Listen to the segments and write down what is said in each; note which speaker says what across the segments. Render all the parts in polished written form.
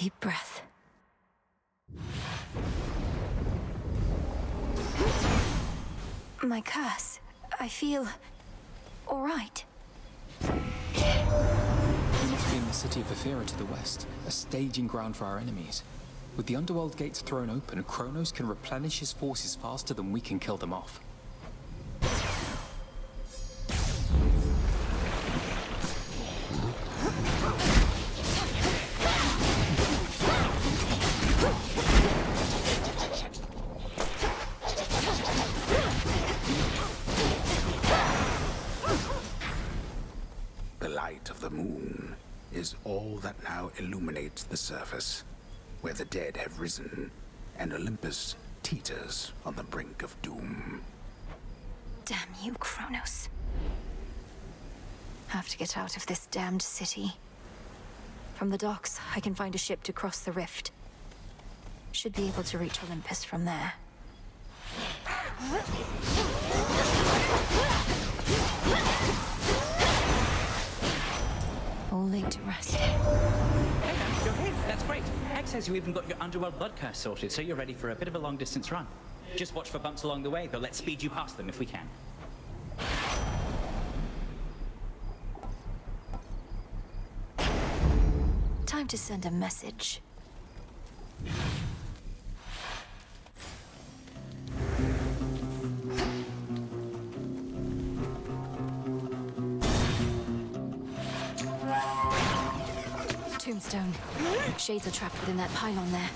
Speaker 1: Deep breath. My curse. I feel... all right.
Speaker 2: We must be in the city of Ephira to the west, a staging ground for our enemies. With the underworld gates thrown open, Kronos can replenish his forces faster than we can kill them off.
Speaker 3: The light of the moon is all that now illuminates the surface, where the dead have risen, and Olympus teeters on the brink of doom.
Speaker 1: Damn you, Kronos. Have to get out of this damned city. From the docks, I can find a ship to cross the rift. Should be able to reach Olympus from there. All laid to rest.
Speaker 4: Hey man, you're here. That's great. Egg says you even got your underworld blood curse sorted, so you're ready for a bit of a long-distance run. Just watch for bumps along the way, but let's speed you past them if we can.
Speaker 1: Time to send a message. Tombstone. Shades are trapped within that pylon there.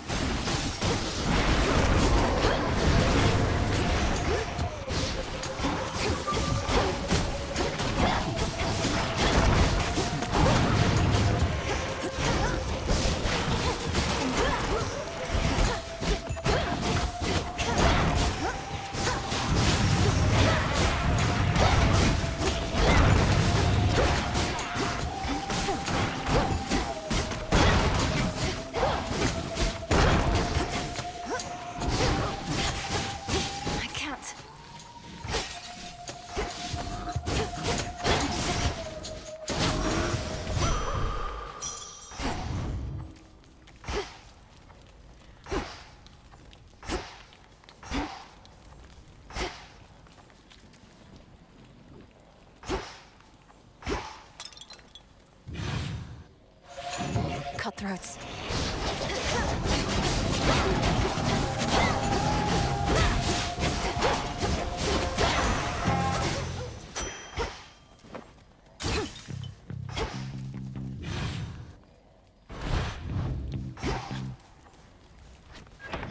Speaker 1: Cutthroats.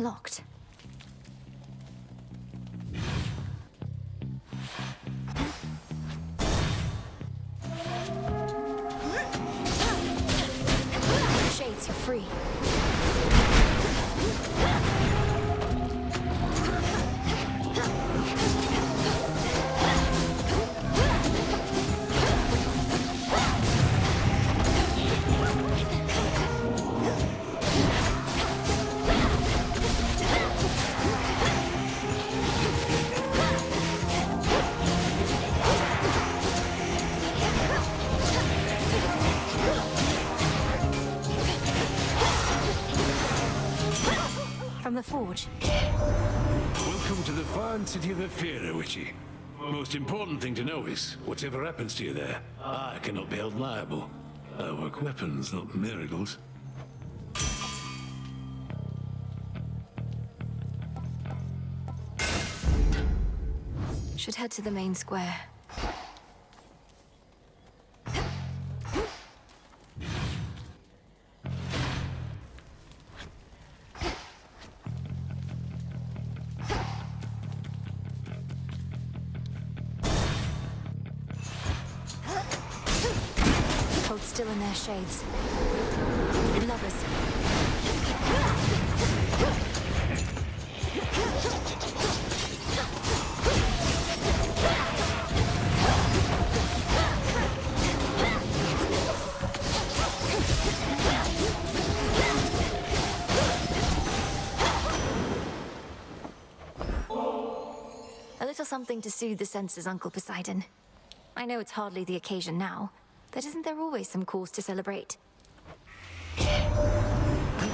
Speaker 1: Locked. Shades, you're free. From the forge.
Speaker 5: Welcome to the fine city of Ephira, Witchy. Most important thing to know is, whatever happens to you there, I cannot be held liable. I work weapons, not miracles.
Speaker 1: Should head to the main square. Hold still in their shades. Lovers. A little something to soothe the senses, Uncle Poseidon. I know it's hardly the occasion now, but isn't there always some cause to celebrate?
Speaker 5: And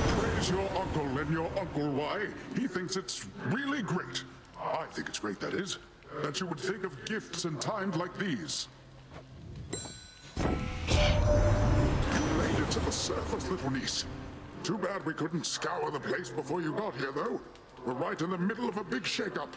Speaker 6: uncle and your uncle, why? He thinks it's really great. I think it's great, that is. That you would think of gifts in times like these. You laid it to the surface, little niece. Too bad we couldn't scour the place before you got here, though. We're right in the middle of a big shakeup.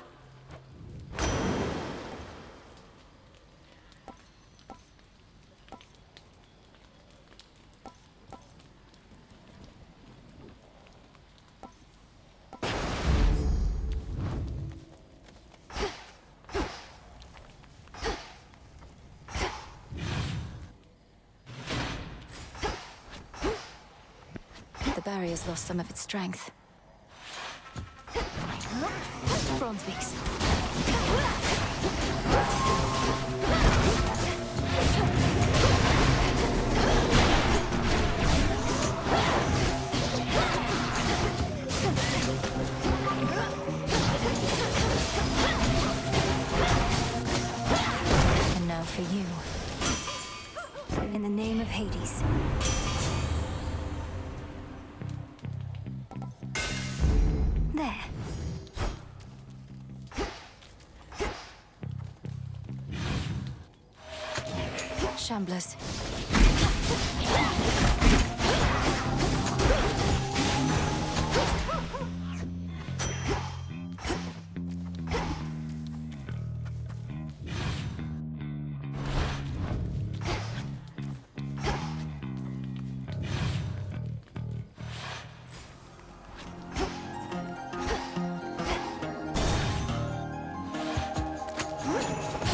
Speaker 1: The barrier's lost some of its strength. Bronze beaks. And now for you. In the name of Hades. There. Shamblers.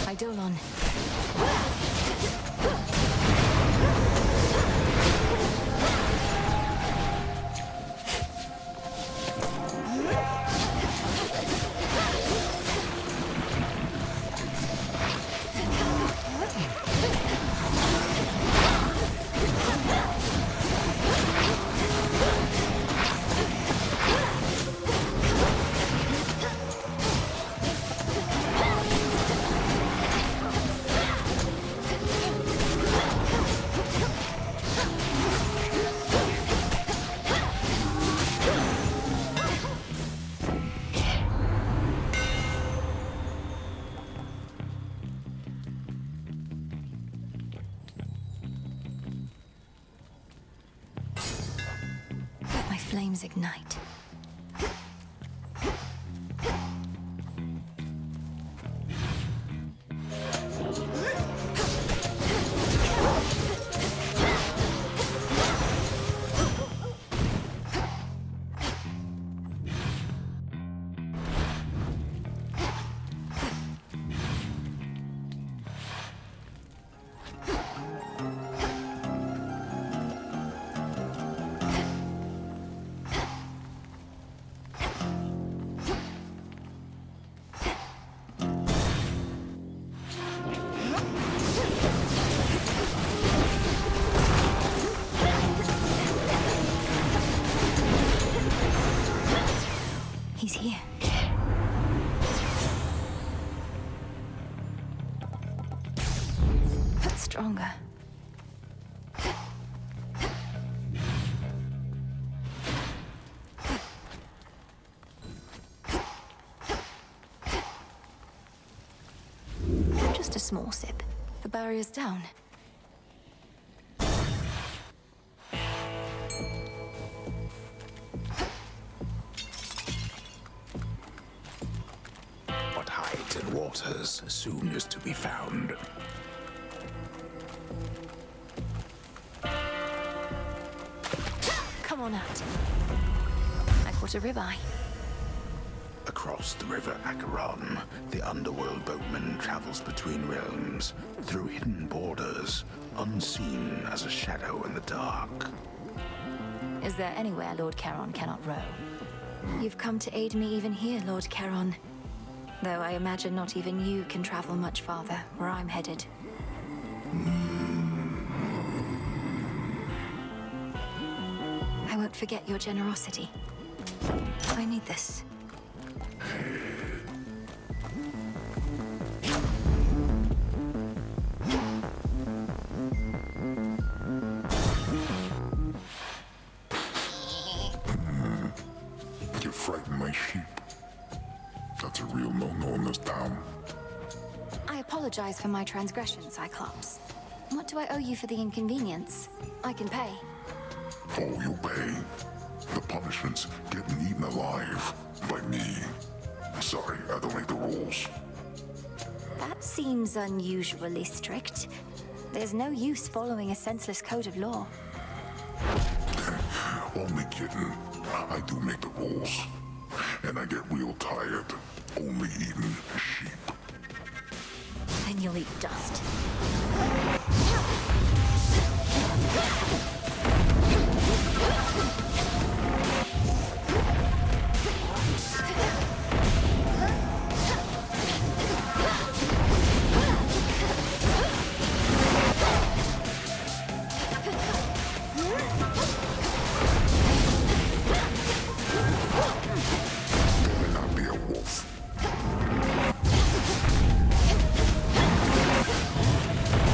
Speaker 1: Eidolon. My flames ignite. He's here. Stronger. Just a small sip. The barrier's down.
Speaker 3: What hides in waters soon is to be found.
Speaker 1: Come on out. I caught a ribeye.
Speaker 3: Across the river Acheron, the underworld boatman travels between realms, through hidden borders, unseen as a shadow in the dark.
Speaker 1: Is there anywhere Lord Charon cannot row? You've come to aid me even here, Lord Charon. Though I imagine not even you can travel much farther where I'm headed. I won't forget your generosity. I need this.
Speaker 6: my sheep. That's a real no-no in this town.
Speaker 1: I apologize for my transgression, Cyclops. What do I owe you for the inconvenience? I can pay.
Speaker 6: Oh, you'll pay. The punishment's getting eaten alive by me. Sorry, I don't make the rules.
Speaker 1: That seems unusually strict. There's no use following a senseless code of law.
Speaker 6: Only kidding. I do make the rules. And I get real tired only eating sheep.
Speaker 1: Then you'll eat dust.
Speaker 6: Better not be a wolf.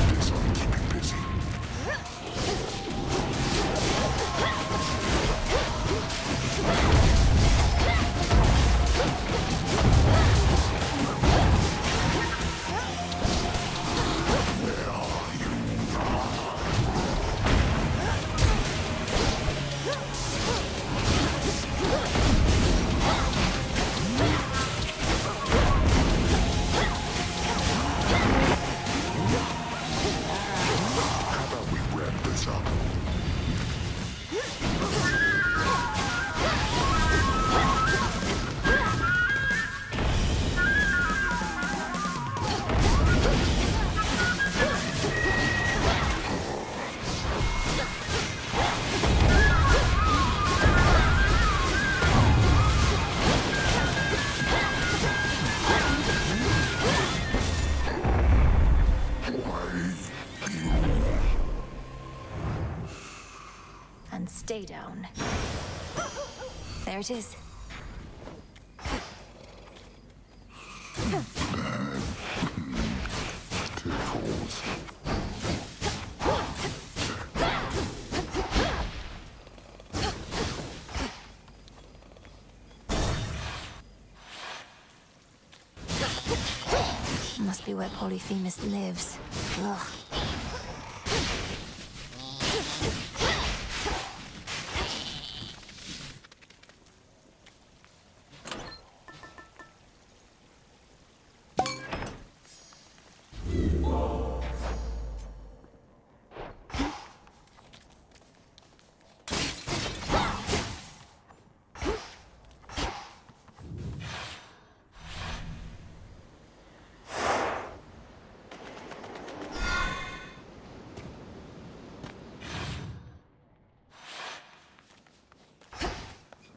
Speaker 6: This ought to keep you busy. Where are you? How about we wrap this up? Why you?
Speaker 1: And stay down. There it is.
Speaker 6: Tickles.
Speaker 1: Must be where Polyphemus lives. Ugh.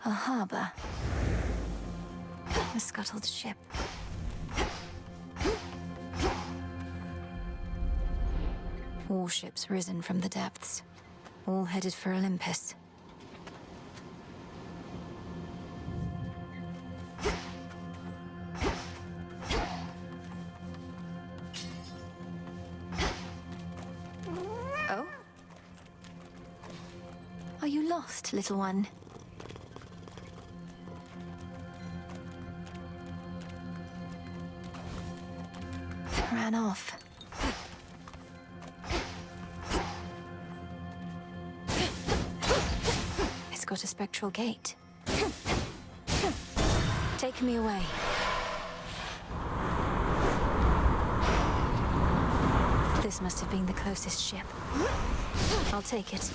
Speaker 1: A harbor. A scuttled ship. Warships risen from the depths, all headed for Olympus. Oh? Are you lost, little one? Ran off. It's got a spectral gate. Take me away. This must have been the closest ship. I'll take it.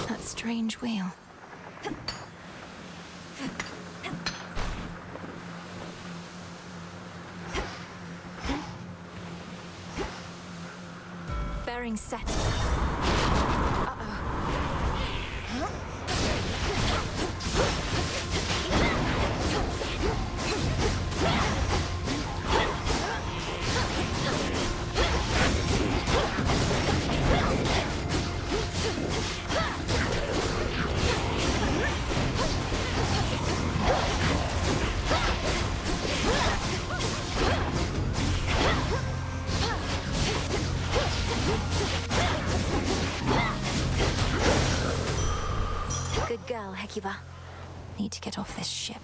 Speaker 1: That strange wheel. Bearing set. Kiva. Need to get off this ship.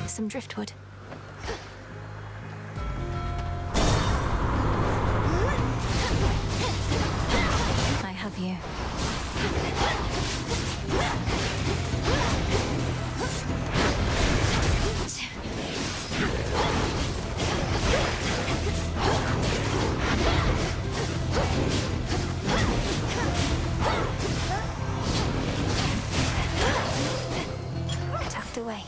Speaker 1: Some driftwood. I have you. Tucked away.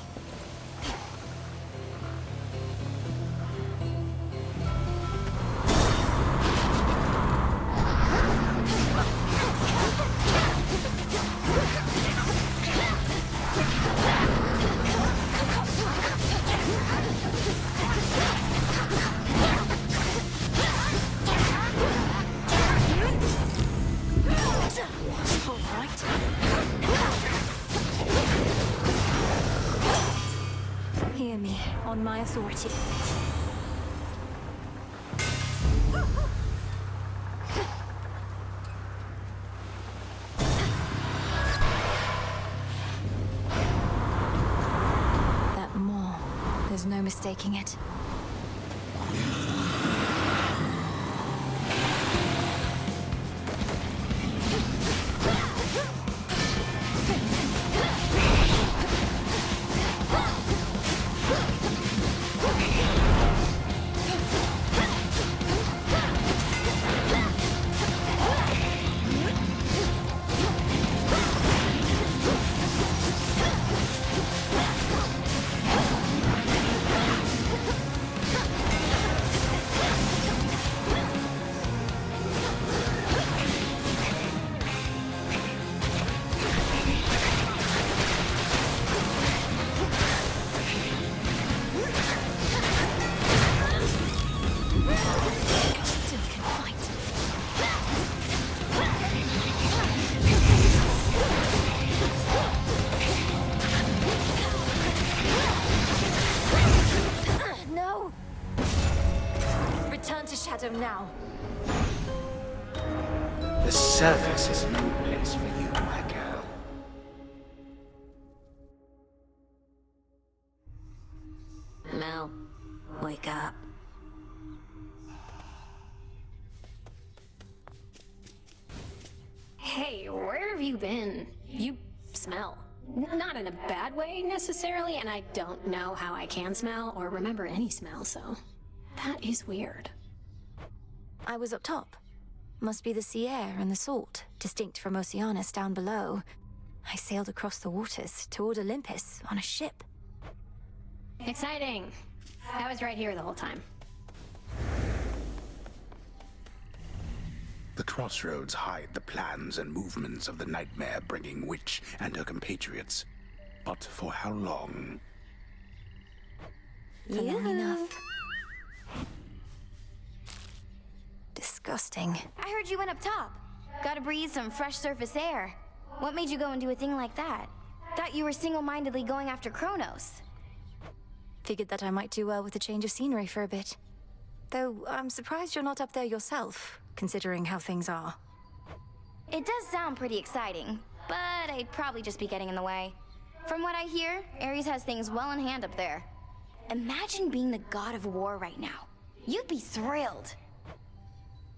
Speaker 1: Hear me, on my authority. That maw, there's no mistaking it. Shadow now.
Speaker 3: The surface is no place for you, my girl.
Speaker 1: Mel, wake up.
Speaker 7: Hey, where have you been? You smell. Not in a bad way, necessarily, and I don't know how I can smell or remember any smell, so... that is weird.
Speaker 1: I was up top. Must be the sea air and the salt, distinct from Oceanus down below. I sailed across the waters toward Olympus on a ship.
Speaker 7: Exciting. I was right here the whole time.
Speaker 3: The crossroads hide the plans and movements of the nightmare-bringing witch and her compatriots. But for how long?
Speaker 1: For long enough. Disgusting.
Speaker 8: I heard you went up top. Gotta breathe some fresh surface air. What made you go and do a thing like that? Thought you were single-mindedly going after Kronos.
Speaker 1: Figured that I might do well with a change of scenery for a bit. Though I'm surprised you're not up there yourself, considering how things are.
Speaker 8: It does sound pretty exciting, but I'd probably just be getting in the way. From what I hear, Ares has things well in hand up there. Imagine being the god of war right now. You'd be thrilled.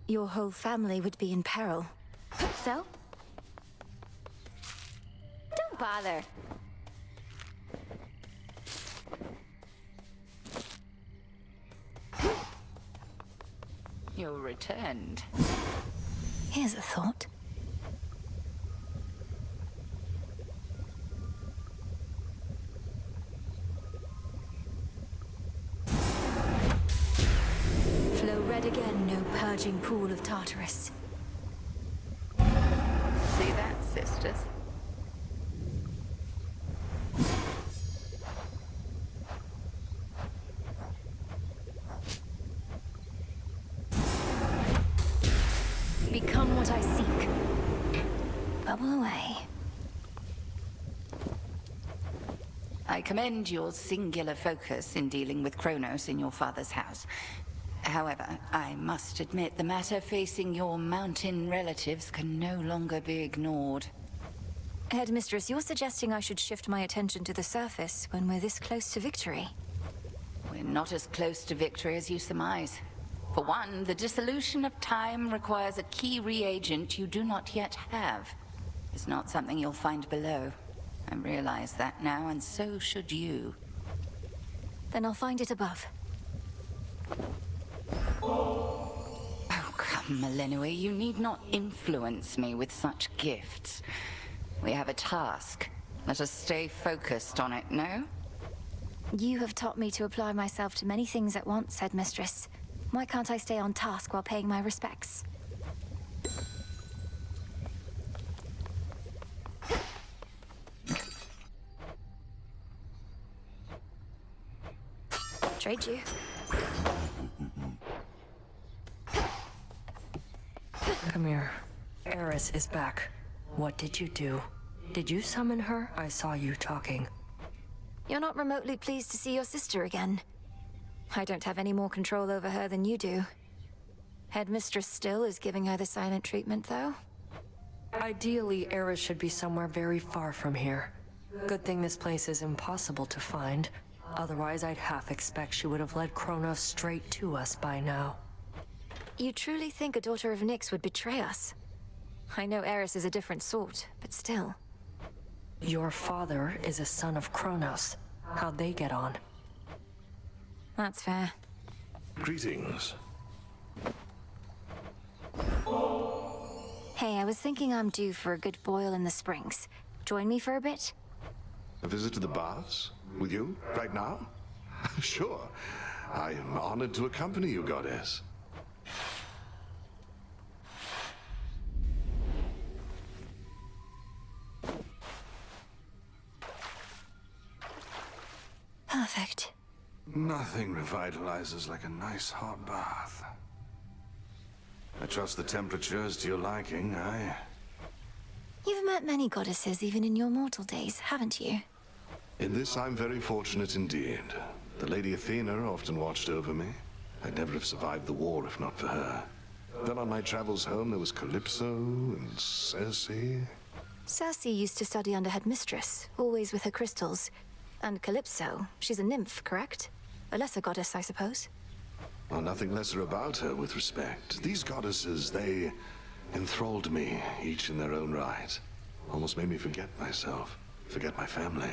Speaker 1: Your whole family would be in peril.
Speaker 8: So? Don't bother.
Speaker 9: You returned.
Speaker 1: Here's a thought. Flow red again, no purging pool of Tartarus.
Speaker 9: See that, sisters?
Speaker 1: Bubble away.
Speaker 9: I commend your singular focus in dealing with Kronos in your father's house. However, I must admit the matter facing your mountain relatives can no longer be ignored.
Speaker 1: Headmistress, you're suggesting I should shift my attention to the surface when we're this close to victory.
Speaker 9: We're not as close to victory as you surmise. For one, the dissolution of time requires a key reagent you do not yet have. It's not something you'll find below. I realize that now, and so should you.
Speaker 1: Then I'll find it above.
Speaker 9: Oh, come, Melenui, you need not influence me with such gifts. We have a task. Let us stay focused on it, no?
Speaker 1: You have taught me to apply myself to many things at once, Headmistress. Why can't I stay on task while paying my respects? Trade you.
Speaker 10: Come here. Eris is back. What did you do? Did you summon her? I saw you talking.
Speaker 1: You're not remotely pleased to see your sister again. I don't have any more control over her than you do. Headmistress still is giving her the silent treatment, though.
Speaker 10: Ideally, Eris should be somewhere very far from here. Good thing this place is impossible to find. Otherwise, I'd half expect she would have led Kronos straight to us by now.
Speaker 1: You truly think a daughter of Nyx would betray us? I know Eris is a different sort, but still.
Speaker 10: Your father is a son of Kronos. How'd they get on?
Speaker 1: That's fair.
Speaker 5: Greetings.
Speaker 1: Hey, I was thinking I'm due for a good boil in the springs. Join me for a bit?
Speaker 11: A visit to the baths? With you? Right now? Sure. I am honored to accompany you, Goddess.
Speaker 1: Perfect.
Speaker 11: Nothing revitalizes like a nice hot bath. I trust the temperature is to your liking, aye?
Speaker 1: You've met many goddesses even in your mortal days, haven't you?
Speaker 11: In this, I'm very fortunate indeed. The Lady Athena often watched over me. I'd never have survived the war if not for her. Then on my travels home, there was Calypso and Circe.
Speaker 1: Circe used to study under Headmistress, always with her crystals. And Calypso, she's a nymph, correct? A lesser goddess, I suppose?
Speaker 11: Well, nothing lesser about her with respect. These goddesses, they enthralled me, each in their own right. Almost made me forget myself, forget my family.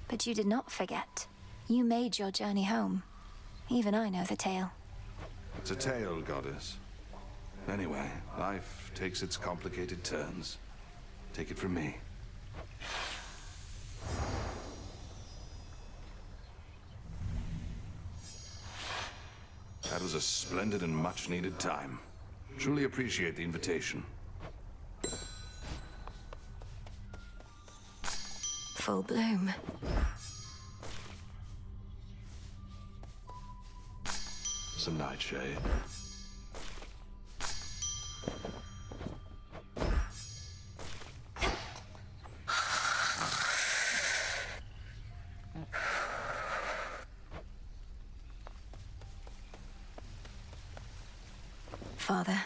Speaker 1: But you did not forget. You made your journey home. Even I know the tale.
Speaker 11: It's a tale, Goddess. Anyway, life takes its complicated turns. Take it from me. That was a splendid and much-needed time. Truly appreciate the invitation.
Speaker 1: Full bloom.
Speaker 11: Some nightshade.
Speaker 1: Father.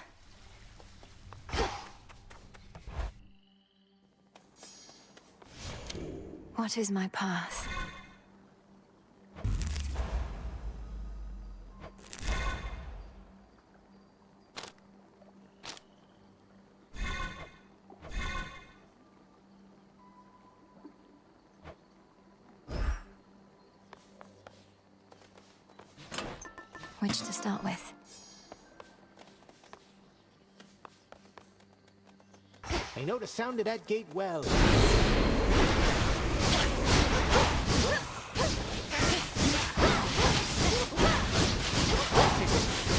Speaker 1: What is my path? Which to start with?
Speaker 12: I know the sound of that gate well.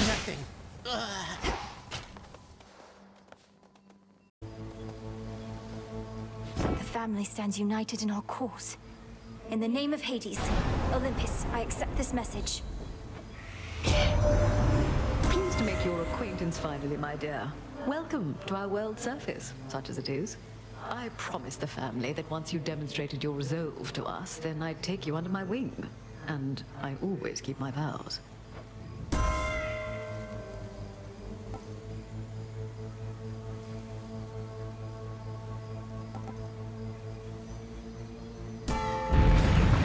Speaker 12: Nothing.
Speaker 1: The family stands united in our cause. In the name of Hades, Olympus, I accept this message.
Speaker 13: Pleased to make your acquaintance finally, my dear. Welcome to our world surface, such as it is. I promised the family that once you demonstrated your resolve to us, then I'd take you under my wing. And I always keep my vows.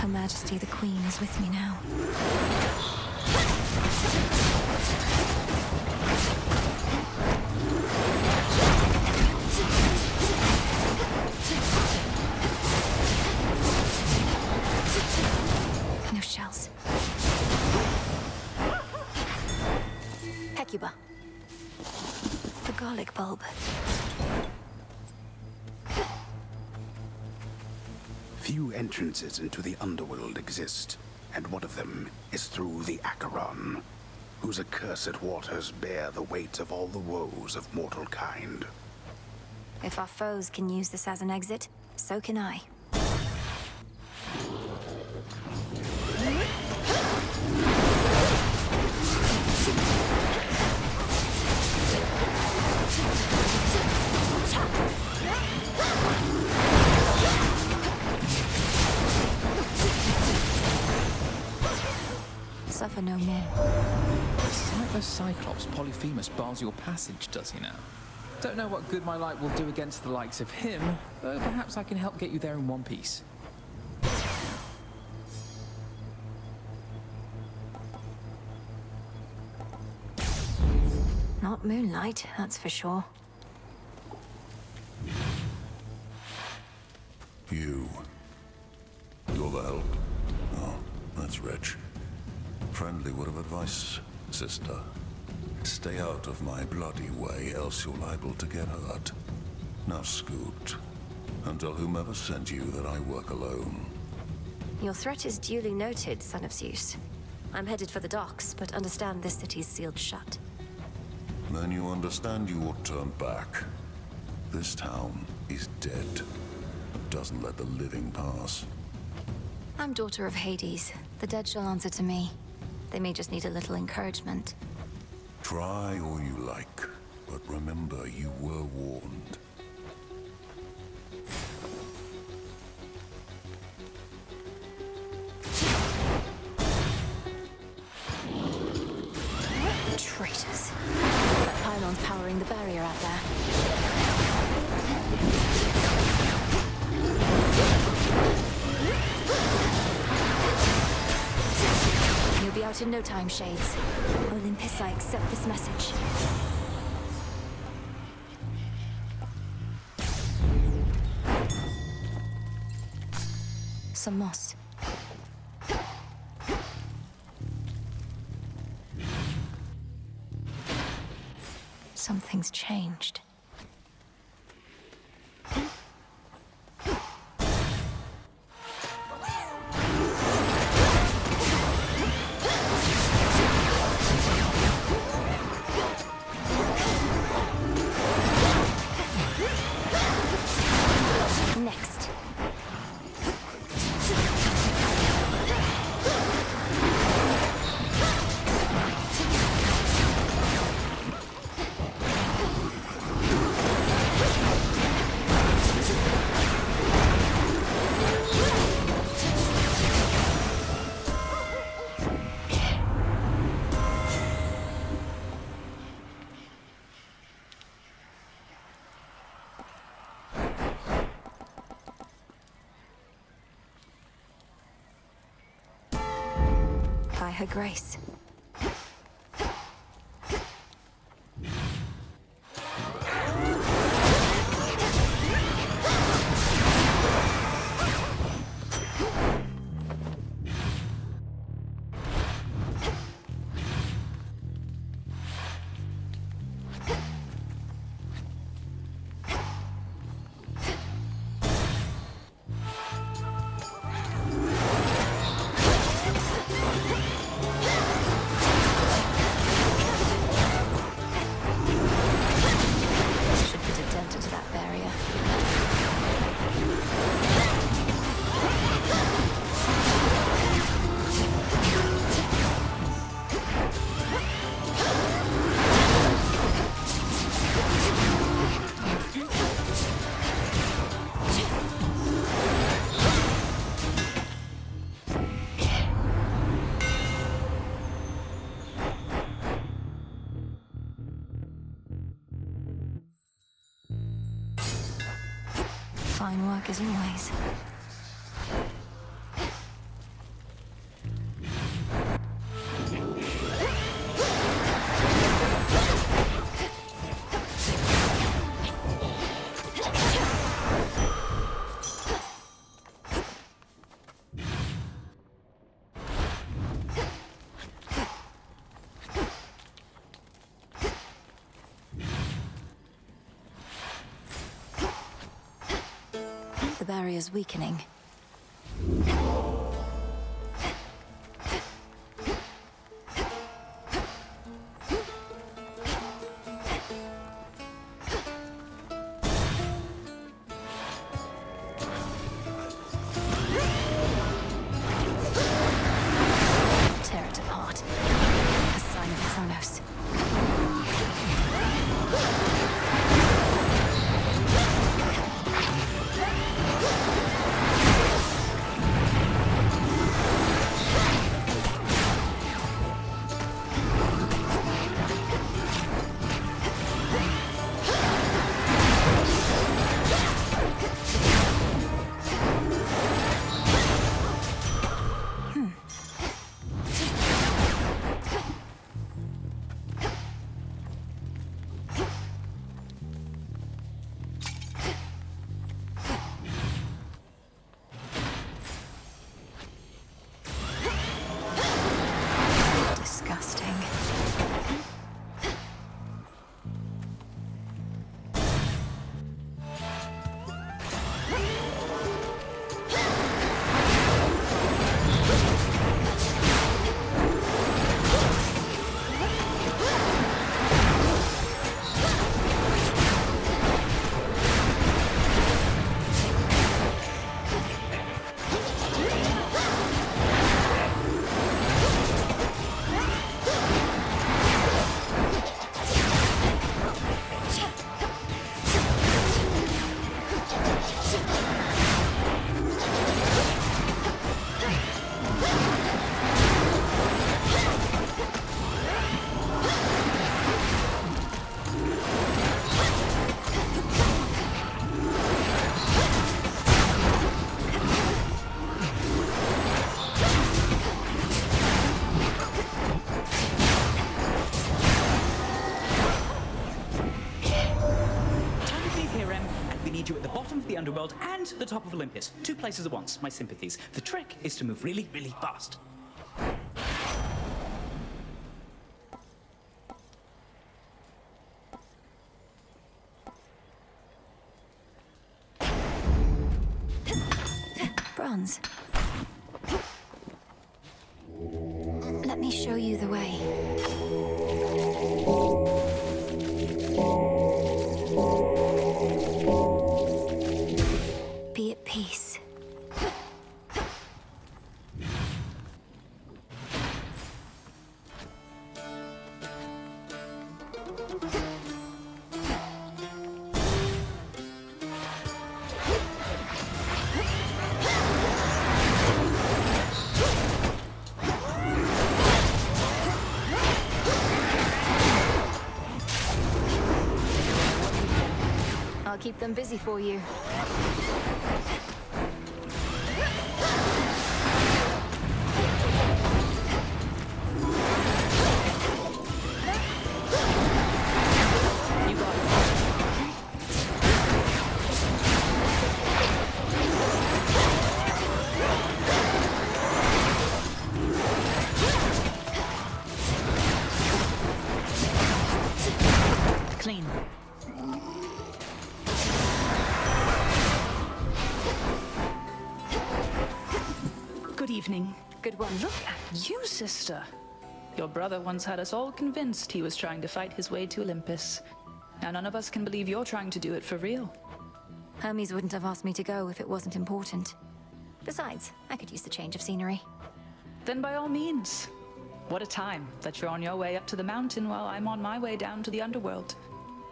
Speaker 1: Her Majesty the Queen is with me now. No shells. Hecuba. The garlic bulb.
Speaker 3: Few entrances into the underworld exist, and one of them is through the Acheron, whose accursed waters bear the weight of all the woes of mortal kind.
Speaker 1: If our foes can use this as an exit, so can I. Suffer no more.
Speaker 2: It's like the Cyclops Polyphemus bars your passage, does he now? Don't know what good my light will do against the likes of him, but perhaps I can help get you there in one piece.
Speaker 1: Not moonlight, that's for sure.
Speaker 14: You. You're the help. Oh, that's rich. Friendly word of advice, sister. Stay out of my bloody way, else you're liable to get hurt. Now scoot, and tell whomever sent you that I work alone.
Speaker 1: Your threat is duly noted, son of Zeus. I'm headed for the docks, but understand this city's sealed shut.
Speaker 14: Then you understand you ought turn back. This town is dead. Doesn't let the living pass.
Speaker 1: I'm daughter of Hades. The dead shall answer to me. They may just need a little encouragement.
Speaker 14: Try all you like, but remember you were warned.
Speaker 1: Traitors. That pylon's powering the barrier out there. You'll be out in no time, Shades. Olympus, I accept this message. Some moss. Something's changed. Next. By her grace. Fine work as always. The barrier's weakening. Tear it apart. A sign of Kronos. Disgusting.
Speaker 4: need you at the bottom of the underworld and the top of Olympus. 2 places at once. My sympathies. The trick is to move really, really fast.
Speaker 1: Bronze. Let me show you the way. Be at peace. I'll keep them busy for you.
Speaker 15: Clean. Good evening.
Speaker 1: Good one.
Speaker 15: Look at you, sister. Your brother once had us all convinced he was trying to fight his way to Olympus. Now none of us can believe you're trying to do it for real.
Speaker 1: Hermes wouldn't have asked me to go if it wasn't important. Besides, I could use the change of scenery.
Speaker 15: Then by all means. What a time that you're on your way up to the mountain while I'm on my way down to the underworld.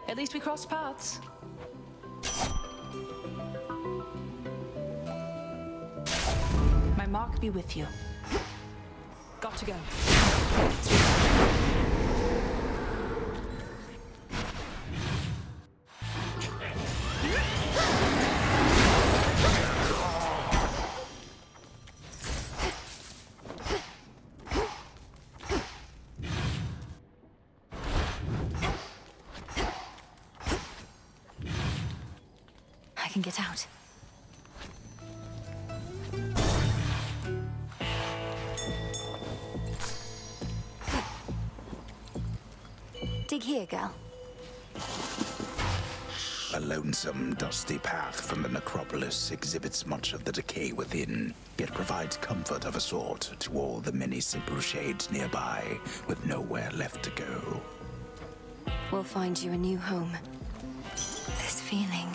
Speaker 15: At least we crossed paths. My mark be with you. Got to go.
Speaker 1: can get out. Dig here, girl.
Speaker 3: A lonesome, dusty path from the necropolis exhibits much of the decay within, yet provides comfort of a sort to all the many simple shades nearby, with nowhere left to go.
Speaker 1: We'll find you a new home. This feeling...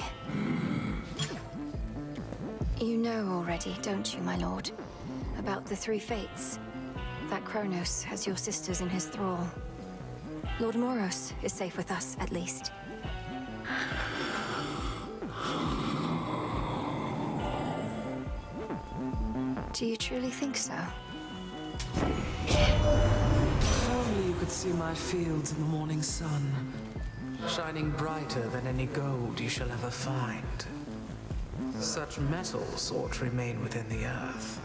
Speaker 1: You know already, don't you, my lord? About the three fates. That Kronos has your sisters in his thrall. Lord Moros is safe with us, at least. Do you truly think so?
Speaker 16: If only you could see my fields in the morning sun, shining brighter than any gold you shall ever find. Such metals ought to remain within the earth.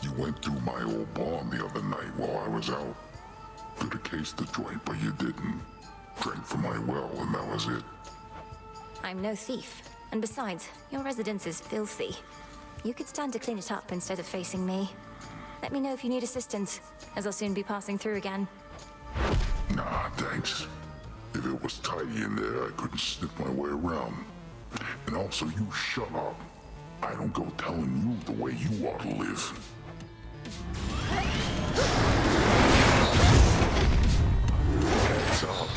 Speaker 6: You went through my old barn the other night while I was out. Could have cased the joint, but you didn't. Drank from my well, and that was it.
Speaker 1: I'm no thief. And besides, your residence is filthy. You could stand to clean it up instead of facing me. Let me know if you need assistance, as I'll soon be passing through again.
Speaker 6: Nah, thanks. If it was tidy in there, I couldn't sniff my way around. And also, you shut up. I don't go telling you the way you ought to live. Heads up.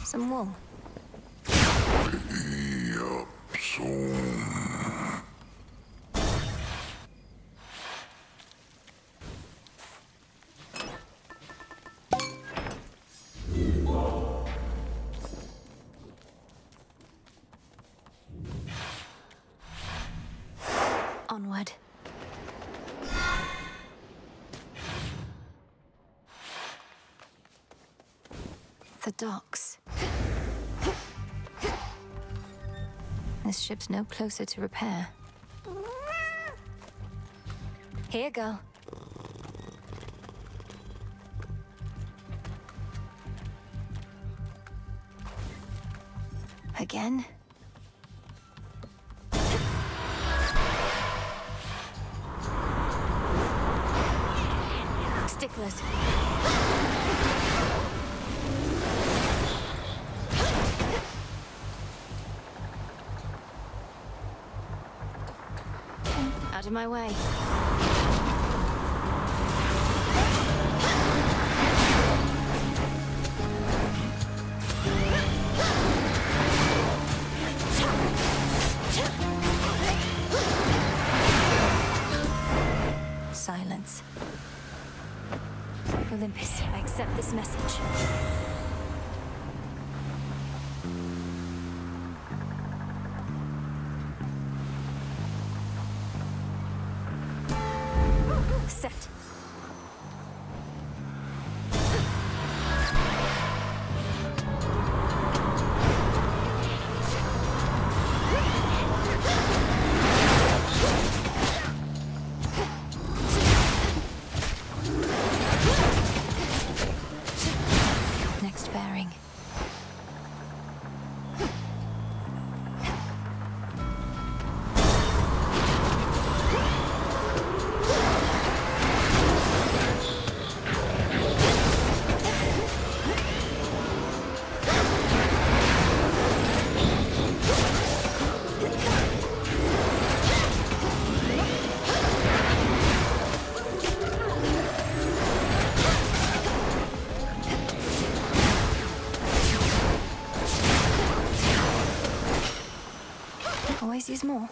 Speaker 1: Some wool.
Speaker 6: Yup, so...
Speaker 1: Onward. The docks. This ship's no closer to repair. Here, girl. Again? Sticklers. Out of my way. Silence. Olympus, I accept this message. Set. bearing. Always use more.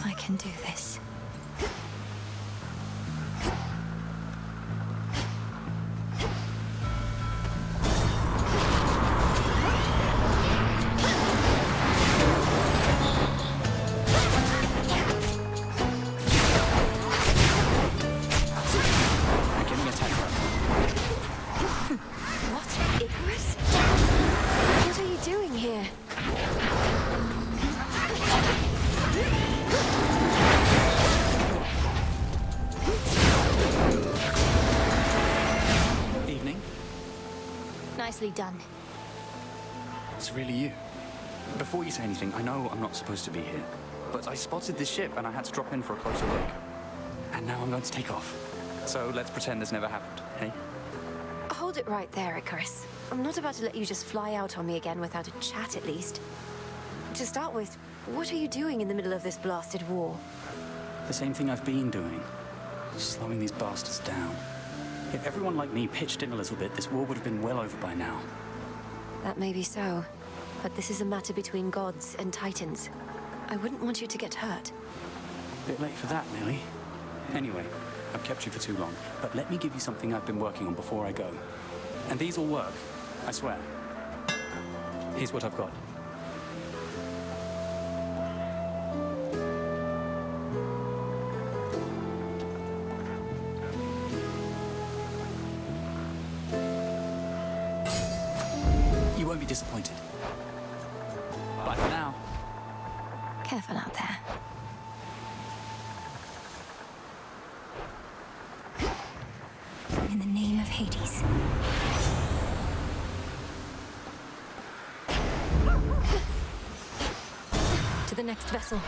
Speaker 1: I can do this.
Speaker 4: I'm getting attacked.
Speaker 1: What? Icarus? What are you doing here?
Speaker 4: Evening.
Speaker 1: Nicely done.
Speaker 17: It's really you. Before you say anything, I know I'm not supposed to be here, but I spotted this ship and I had to drop in for a closer look. And now I'm going to take off. So let's pretend this never happened, hey?
Speaker 1: Hold it right there, Icarus. I'm not about to let you just fly out on me again without a chat, at least. To start with, what are you doing in the middle of this blasted war?
Speaker 17: The same thing I've been doing. Slowing these bastards down. If everyone like me pitched in a little bit, this war would have been well over by now.
Speaker 1: That may be so, but this is a matter between gods and titans. I wouldn't want you to get hurt.
Speaker 17: Bit late for that, Millie. Anyway, I've kept you for too long, but let me give you something I've been working on before I go. And these will work, I swear. Here's what I've got. You won't be disappointed. Bye for now.
Speaker 1: Careful out there. In the name of Hades. To the next vessel.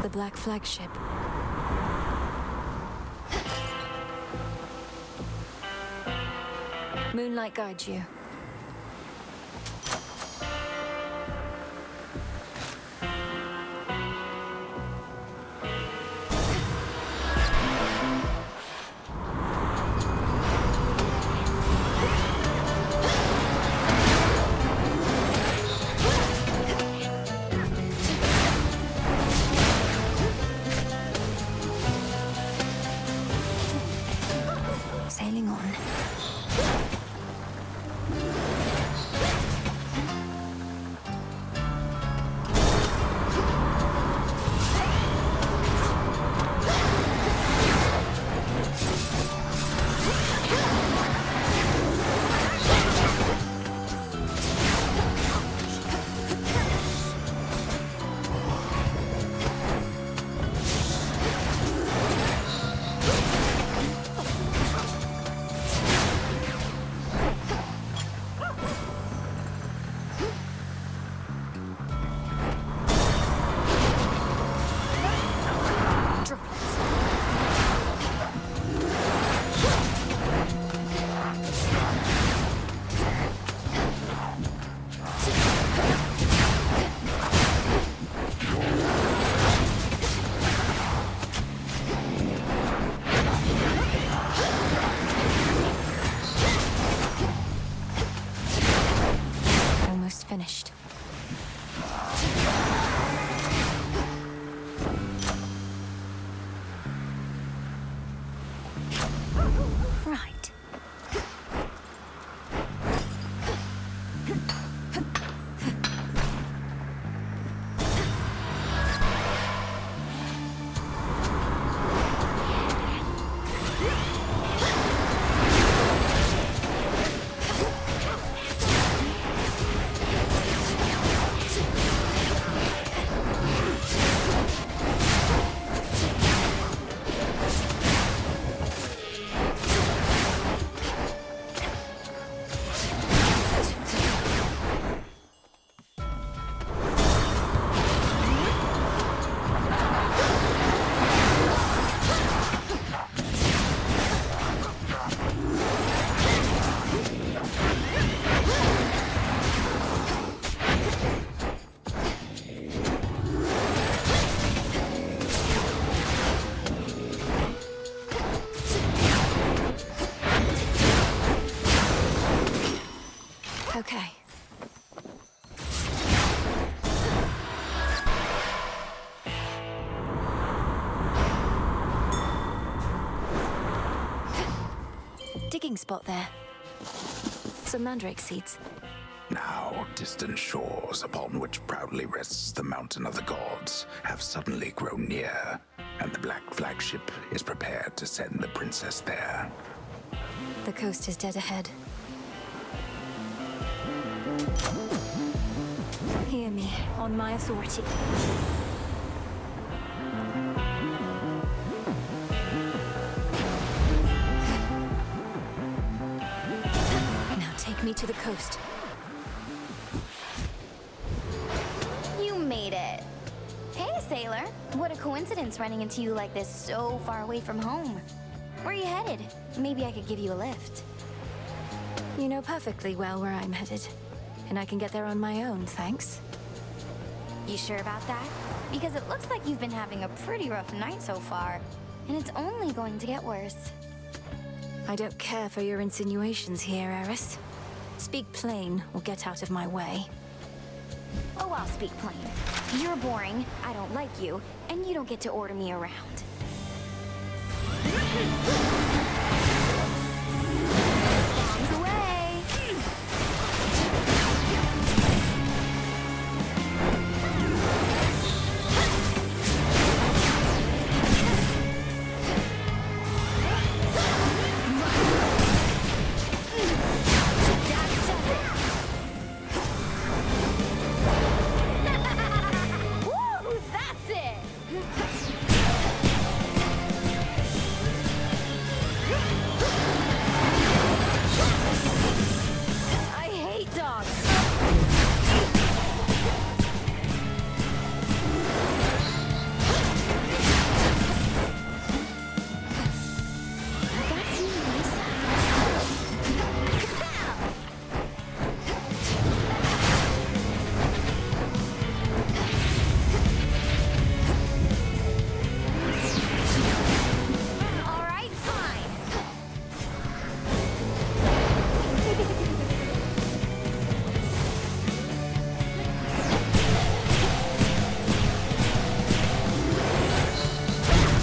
Speaker 1: The Black Flag ship. Moonlight guides you. Sailing on. hiding spot there. Some mandrake seeds.
Speaker 3: Now, distant shores upon which proudly rests the mountain of the gods have suddenly grown near, and the Black Flagship is prepared to send the princess there.
Speaker 1: The coast is dead ahead. Hear me, on my authority. Now take me to the coast.
Speaker 8: You made it. Hey, sailor. What a coincidence running into you like this so far away from home. Where are you headed? Maybe I could give you a lift.
Speaker 1: You know perfectly well where I'm headed. And I can get there on my own, thanks.
Speaker 8: You sure about that? Because it looks like you've been having a pretty rough night so far. And it's only going to get worse.
Speaker 1: I don't care for your insinuations here, Eris. Speak plain or get out of my way.
Speaker 8: Oh, I'll speak plain. You're boring, I don't like you, and you don't get to order me around. Bombs away! Woo! That's it! I hate dogs. That's you, Lisa. All right, fine.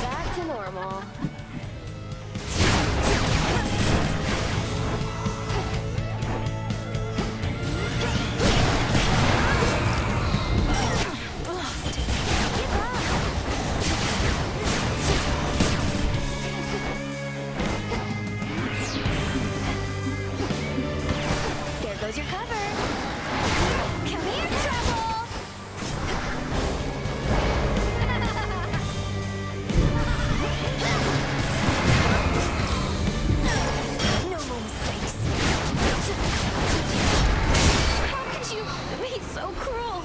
Speaker 8: Back to normal. There goes your cover. Come here, trouble. No more mistakes. How could you be so cruel?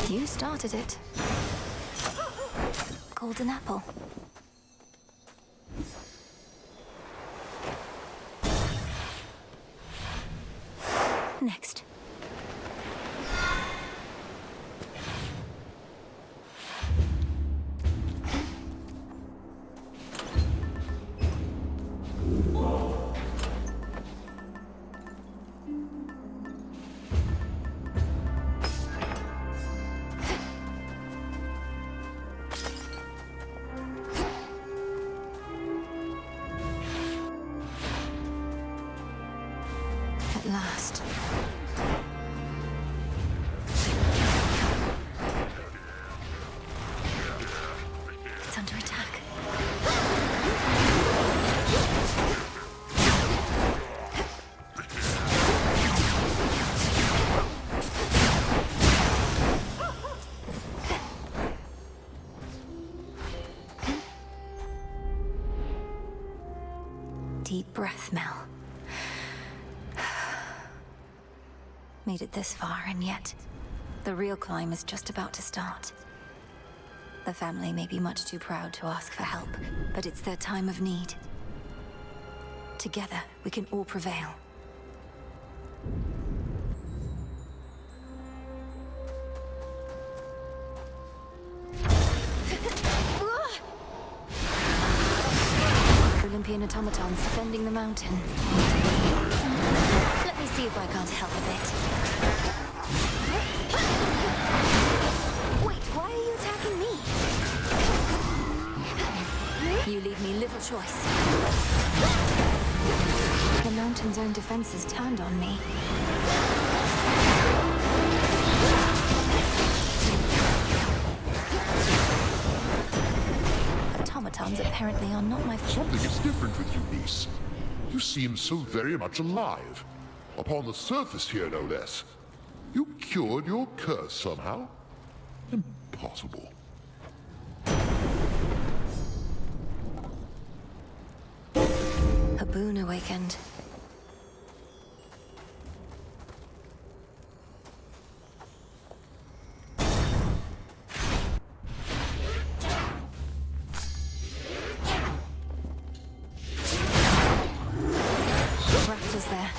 Speaker 1: You started it. Golden apple. Next. At last. It's under attack. Deep breath, Mel. Made it this far, and yet the real climb is just about to start. The family may be much too proud to ask for help, but it's their time of need. Together, we can all prevail. Olympian automatons defending the mountain. Let me see if I can't help a bit. Wait, why are you attacking me? You leave me little choice. The mountain's own defenses turned on me. Automatons apparently are not my fault.
Speaker 6: Something is different with you, niece. You seem so very much alive. Upon the surface here, no less. You cured your curse somehow? Impossible.
Speaker 1: A boon awakened. Raptors there.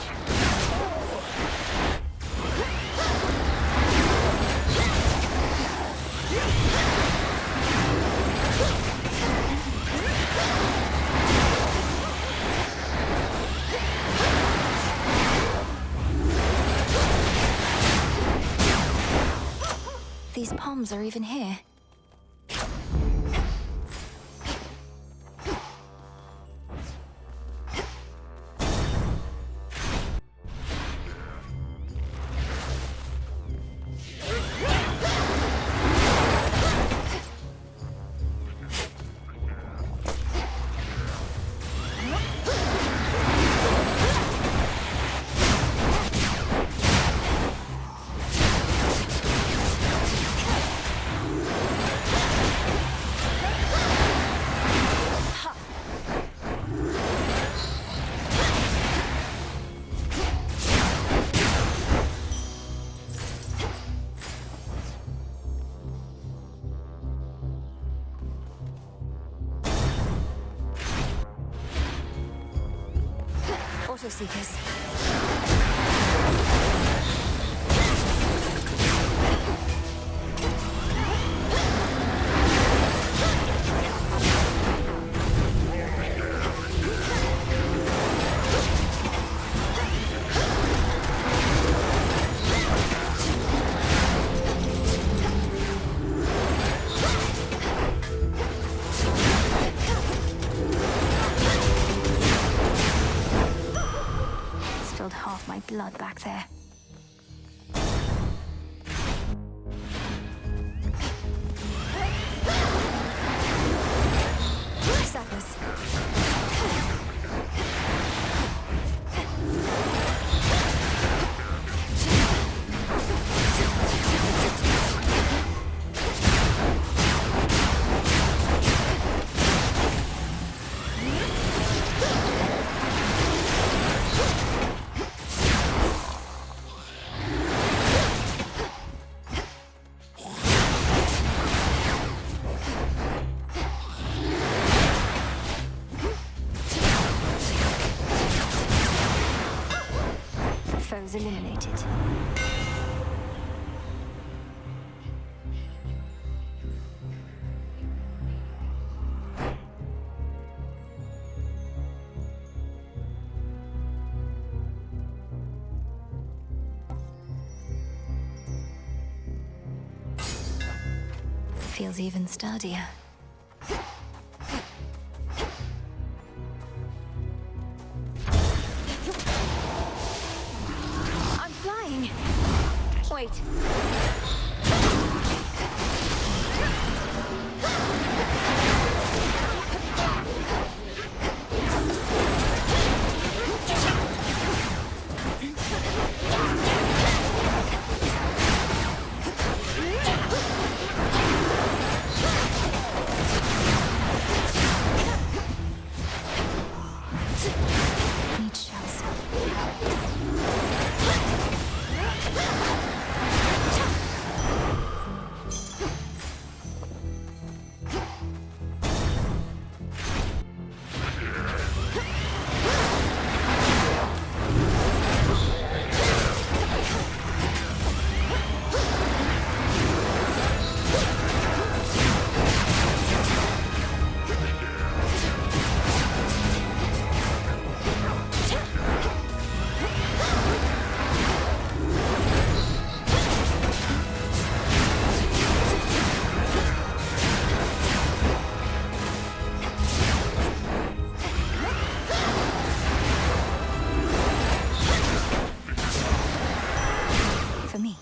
Speaker 1: These palms are even here. Autoseekers. Spilled half my blood back there. Sadness. Foes eliminated. Feels even sturdier. I'm flying. Wait. Need shells. for me.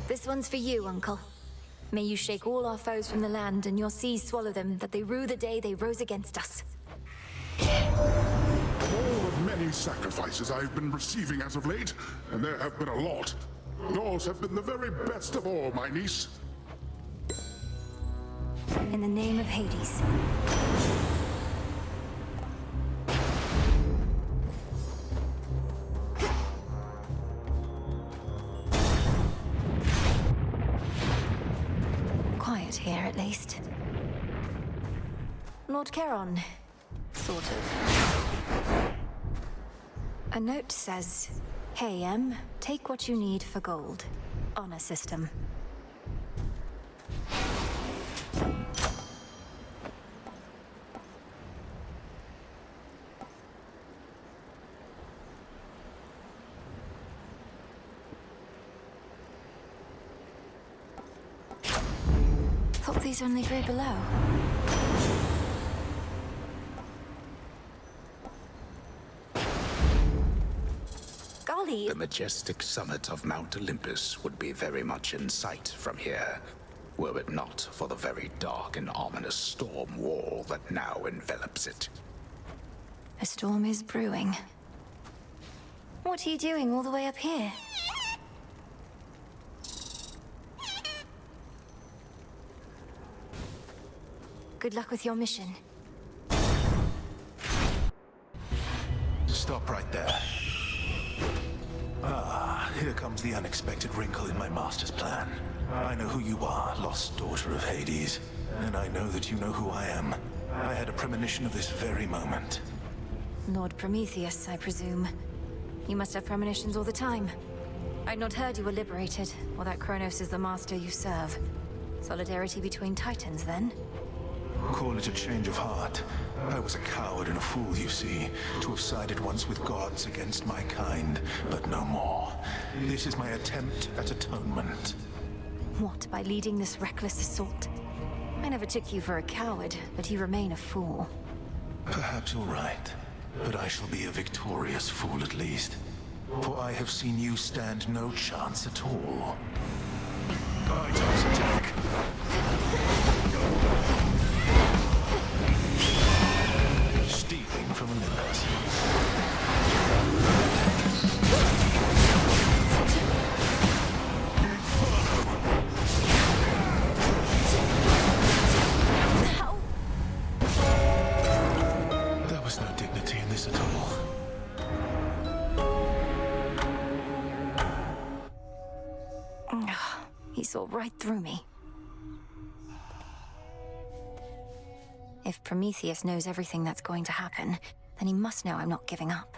Speaker 1: This one's for you, Uncle. May you shake all our foes from the land, and your seas swallow them, that they rue the day they rose against us.
Speaker 6: Of all the many sacrifices I've been receiving as of late, and there have been a lot, yours have been the very best of all, my niece.
Speaker 1: In the name of Hades. Quiet here, at least. Lord Charon, sort of. A note says, "Hey, Em, take what you need for gold. Honor system." Thought these only grew below. Golly!
Speaker 3: The majestic summit of Mount Olympus would be very much in sight from here, were it not for the very dark and ominous storm wall that now envelops it.
Speaker 1: A storm is brewing. What are you doing all the way up here? Good luck with your mission.
Speaker 18: Stop right there. Ah, here comes the unexpected wrinkle in my master's plan. I know who you are, lost daughter of Hades, and I know that you know who I am. I had a premonition of this very moment.
Speaker 1: Lord Prometheus, I presume. You must have premonitions all the time. I'd not heard you were liberated, or that Kronos is the master you serve. Solidarity between titans, then?
Speaker 18: Call it a change of heart. I was a coward and a fool, you see, to have sided once with gods against my kind, but no more. This is my attempt at atonement.
Speaker 1: What, by leading this reckless assault? I never took you for a coward, but you remain a fool.
Speaker 18: Perhaps you're right, but I shall be a victorious fool at least. For I have seen you stand no chance at all. Item's attack. Stealing from Olympus. There was no dignity in this at all.
Speaker 1: He saw right through me. If Prometheus knows everything that's going to happen, then he must know I'm not giving up.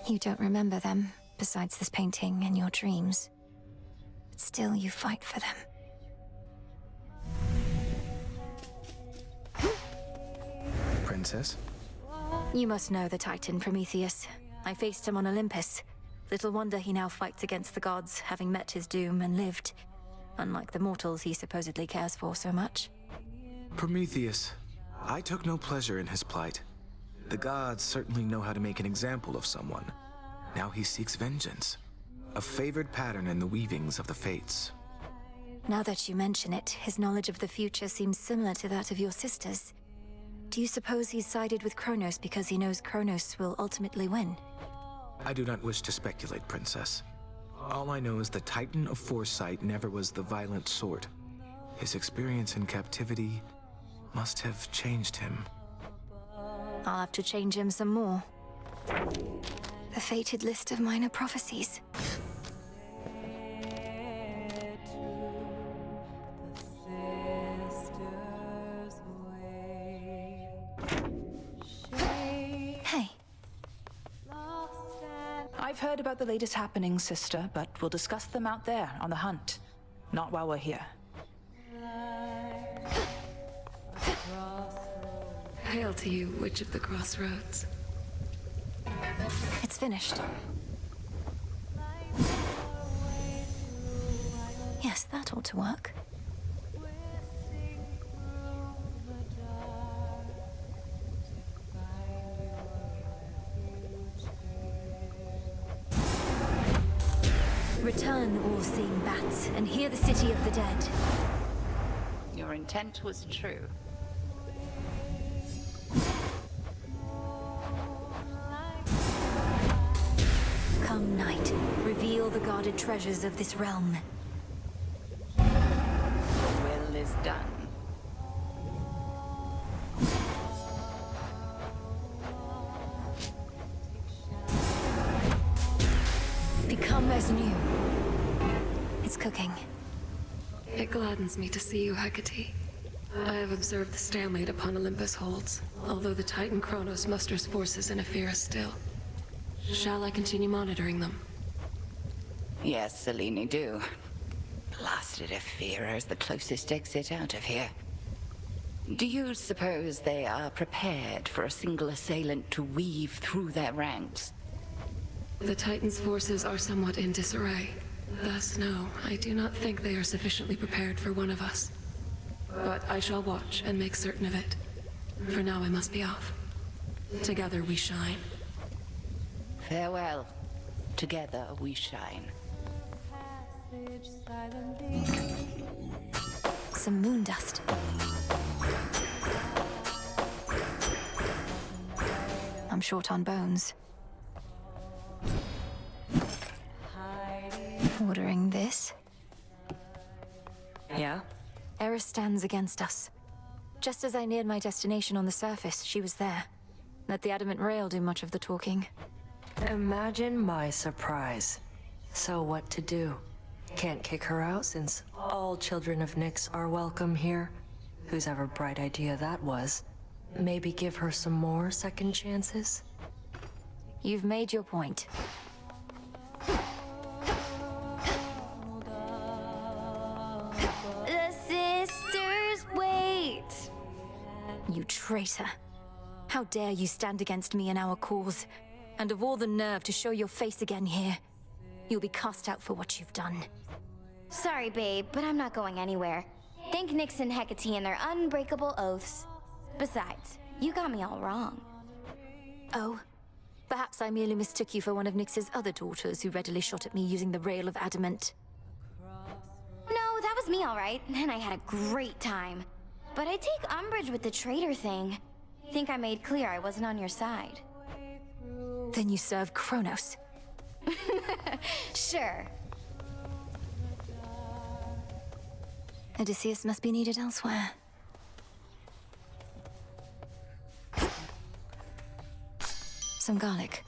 Speaker 1: You don't remember them, besides this painting and your dreams. But still, you fight for them.
Speaker 19: Princess?
Speaker 1: You must know the Titan Prometheus. I faced him on Olympus. Little wonder he now fights against the gods, having met his doom and lived. Unlike the mortals he supposedly cares for so much.
Speaker 19: Prometheus. I took no pleasure in his plight. The gods certainly know how to make an example of someone. Now he seeks vengeance. A favored pattern in the weavings of the fates.
Speaker 1: Now that you mention it, his knowledge of the future seems similar to that of your sister's. Do you suppose he's sided with Kronos because he knows Kronos will ultimately win?
Speaker 19: I do not wish to speculate, Princess. All I know is the Titan of Foresight never was the violent sort. His experience in captivity must have changed him.
Speaker 1: I'll have to change him some more. The fated list of minor prophecies. Hey.
Speaker 15: I've heard about the latest happenings, sister, but we'll discuss them out there on the hunt. Not while we're here.
Speaker 10: Hail to you, Witch of the Crossroads.
Speaker 1: It's finished. Yes, that ought to work. Return, all-seeing bats, and hear the city of the dead.
Speaker 9: Your intent was true.
Speaker 1: Come, night, reveal the guarded treasures of this realm.
Speaker 9: The will is done.
Speaker 1: Become as new. It's cooking.
Speaker 10: It gladdens me to see you, Hecate. I have observed the stalemate upon Olympus holds, although the Titan Kronos musters forces in Ephyra still. Shall I continue monitoring them?
Speaker 9: Yes, Selene, do. Blasted Ephyra is the closest exit out of here. Do you suppose they are prepared for a single assailant to weave through their ranks?
Speaker 10: The Titan's forces are somewhat in disarray. Thus, no, I do not think they are sufficiently prepared for one of us. But I shall watch and make certain of it. For now, I must be off. Together we shine.
Speaker 9: Farewell. Together we shine.
Speaker 1: Some moon dust. I'm short on bones. Ordering this?
Speaker 10: Yeah?
Speaker 1: Eris stands against us. Just as I neared my destination on the surface, she was there. Let the adamant rail do much of the talking.
Speaker 10: Imagine my surprise. So what to do? Can't kick her out since all children of Nyx are welcome here. Whose ever bright idea that was. Maybe give her some more second chances?
Speaker 1: You've made your point.
Speaker 8: The sisters wait!
Speaker 1: You traitor. How dare you stand against me and our cause? And of all the nerve to show your face again here. You'll be cast out for what you've done.
Speaker 8: Sorry, babe, but I'm not going anywhere. Thank Nyx and Hecate and their unbreakable oaths. Besides, you got me all wrong.
Speaker 1: Oh? Perhaps I merely mistook you for one of Nyx's other daughters who readily shot at me using the rail of adamant.
Speaker 8: No, that was me all right, and I had a great time. But I take umbrage with the traitor thing. Think I made clear I wasn't on your side.
Speaker 1: Then you serve Kronos.
Speaker 8: Sure.
Speaker 1: Odysseus must be needed elsewhere. Some garlic.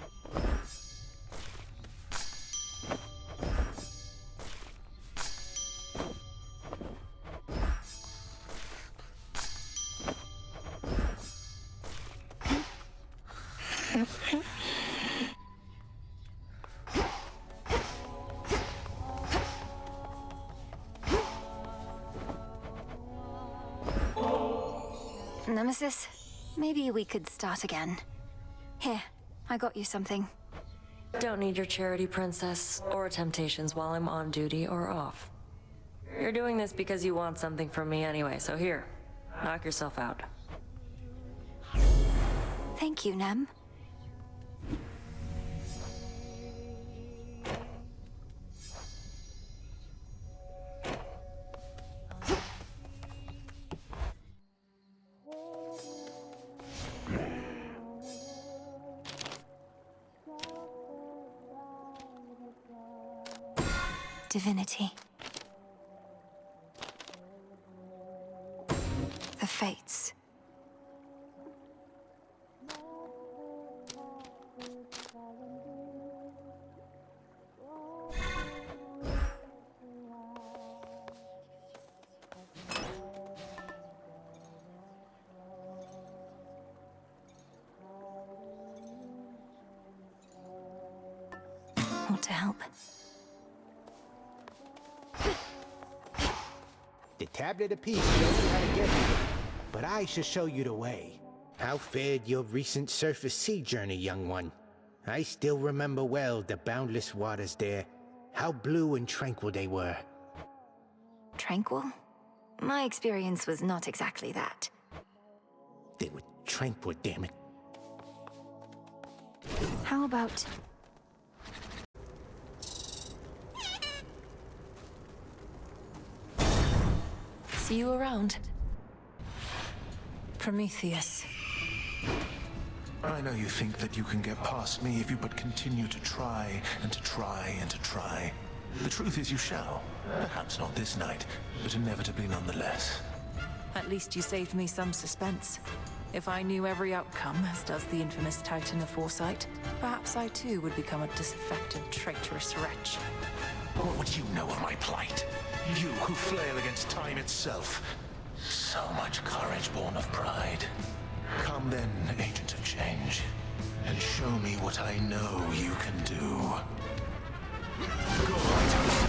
Speaker 1: Nemesis, maybe we could start again. Here, I got you something.
Speaker 10: Don't need your charity, princess, or temptations while I'm on duty or off. You're doing this because you want something from me anyway, so here, knock yourself out.
Speaker 1: Thank you, Nem. divinity. The Fates. Want to help?
Speaker 12: The tablet of peace shows you how to get here, but I shall show you the way. How fared your recent surface sea journey, young one? I still remember well the boundless waters there. How blue and tranquil they were.
Speaker 1: Tranquil? My experience was not exactly that.
Speaker 12: They were tranquil, damn it.
Speaker 1: How about... See you around. Prometheus.
Speaker 18: I know you think that you can get past me if you but continue to try and to try and to try. The truth is you shall. Perhaps not this night, but inevitably nonetheless.
Speaker 16: At least you saved me some suspense. If I knew every outcome, as does the infamous Titan of Foresight, perhaps I too would become a disaffected, traitorous wretch.
Speaker 18: What would you know of my plight? You who flail against time itself. So much courage born of pride. Come then, agent of change, and show me what I know you can do. Go, Titus.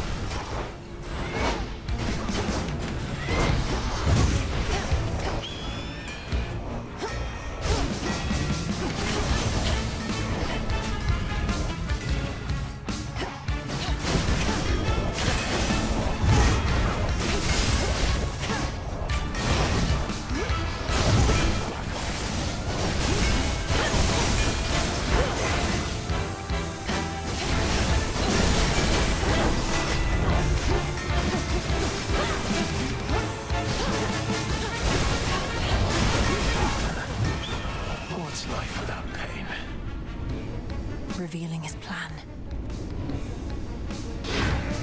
Speaker 1: Revealing his plan.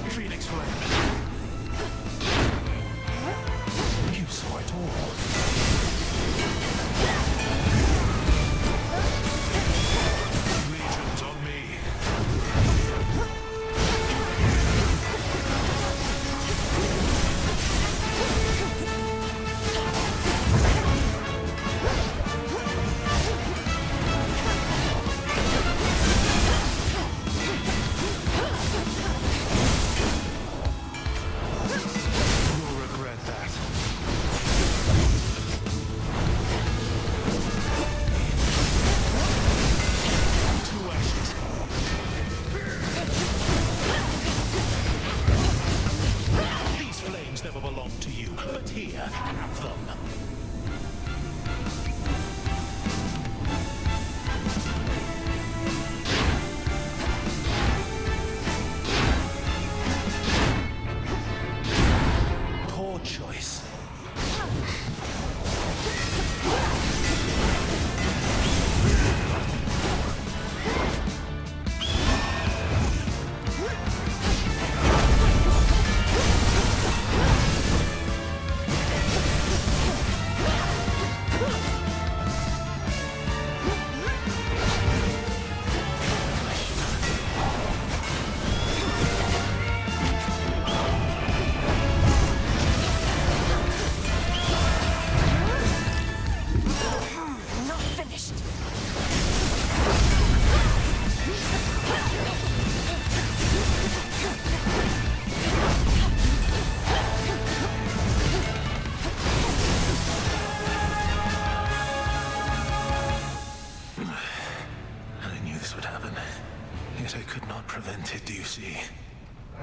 Speaker 18: Phoenix Flame. You saw it all. Legions on me.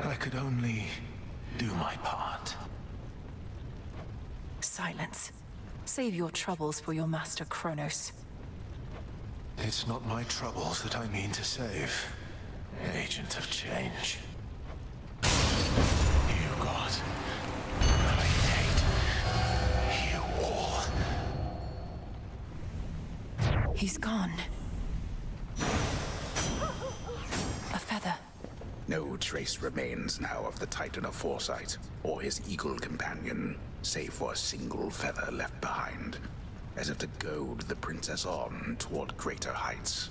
Speaker 18: I could only do my part.
Speaker 16: Silence. Save your troubles for your master Kronos.
Speaker 18: It's not my troubles that I mean to save, Agent of Change. You God, I hate you all.
Speaker 16: He's gone. A feather.
Speaker 3: No trace remains now of the Titan of Foresight, or his eagle companion, save for a single feather left behind, as if to goad the princess on toward greater heights.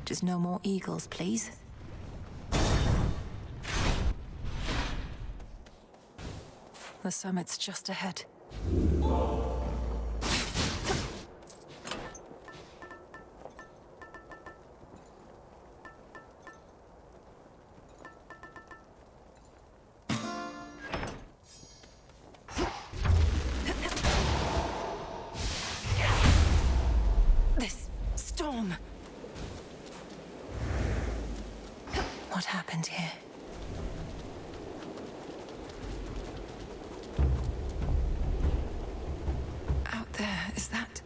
Speaker 1: Just no more eagles, please. The summit's just ahead. This storm. What happened here? Out there, is that...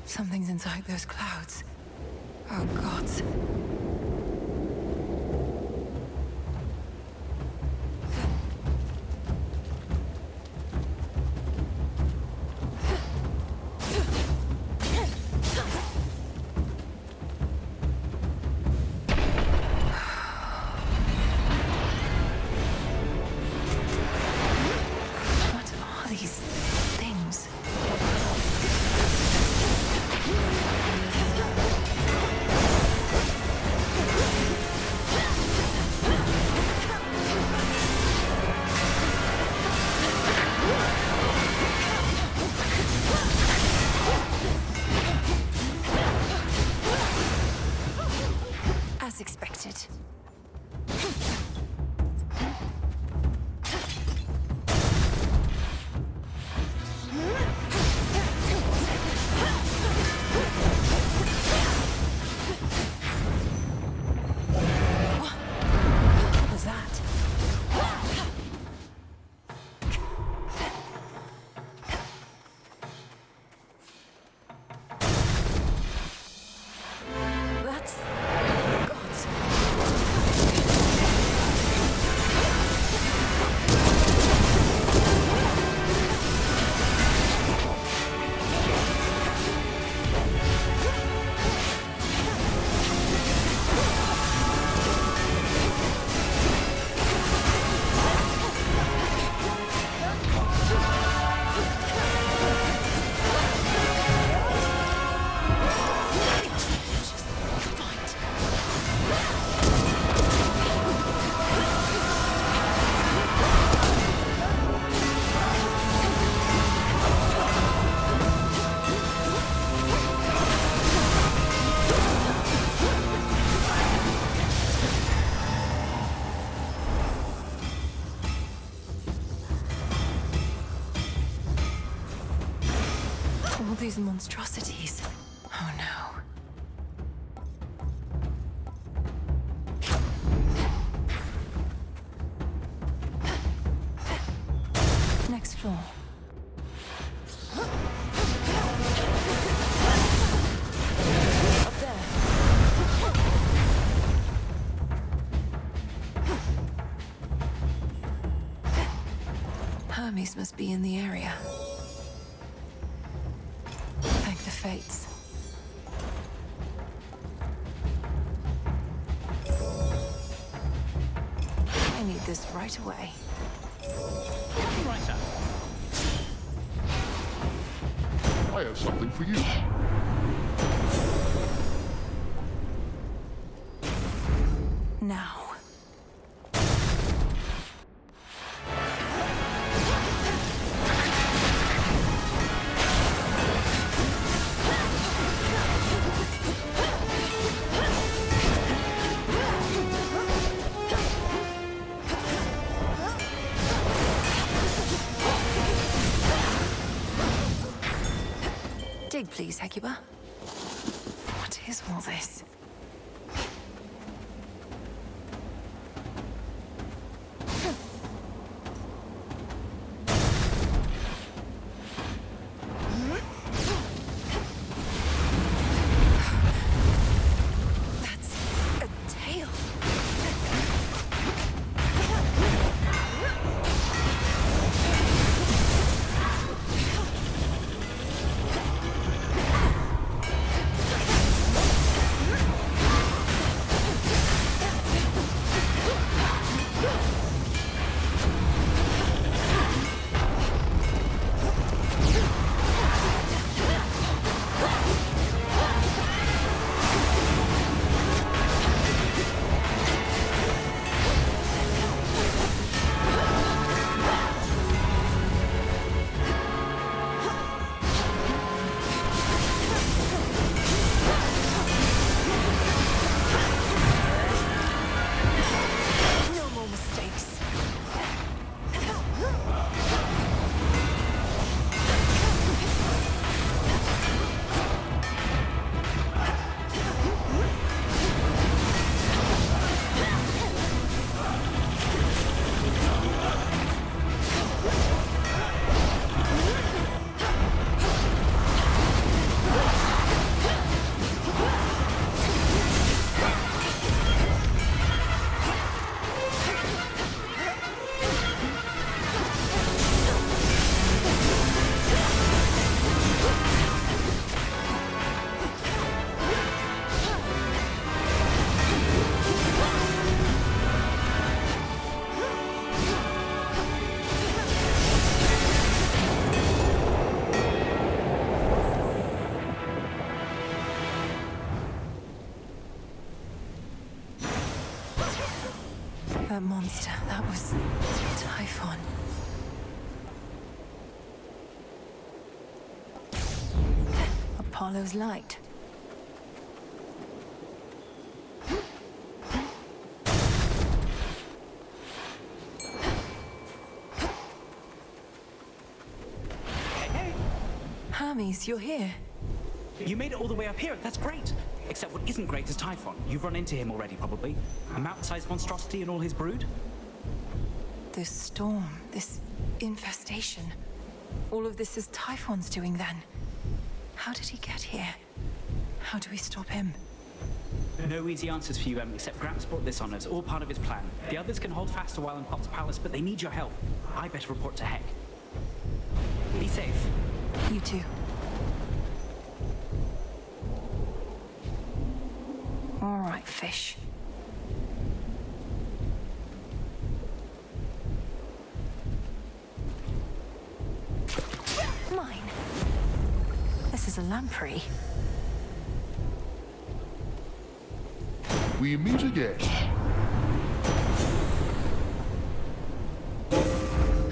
Speaker 1: Something's inside those clouds. Oh, gods. As expected. What was that? That's... All these monstrosities. Oh no. Next floor. Up there. Hermes must be in the area. Thank the fates. I need this right away.
Speaker 4: Right, sir.
Speaker 6: I have something for you.
Speaker 1: Now. Dig, please, Hecuba. What is all this? That's a tail. That monster, that was Typhon. Apollo's light. Hermes, you're here.
Speaker 4: You made it all the way up here. That's great. Except what isn't great is Typhon. You've run into him already, probably. A mountain-sized monstrosity and all his brood.
Speaker 1: This storm, this infestation. All of this is Typhon's doing then. How did he get here? How do we stop him?
Speaker 4: No easy answers for you, Em, except Gramps brought this on us, all part of his plan. The others can hold fast a while in Pop's palace, but they need your help. I better report to Heck. Be safe.
Speaker 1: You too. All right, fish. Mine. This is a lamprey.
Speaker 6: We meet again.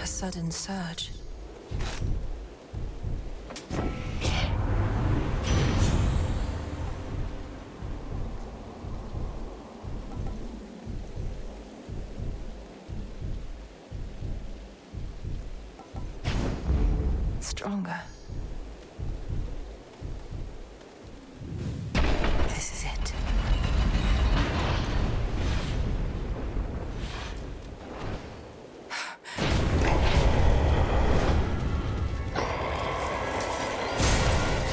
Speaker 1: A sudden surge. Stronger. This is it.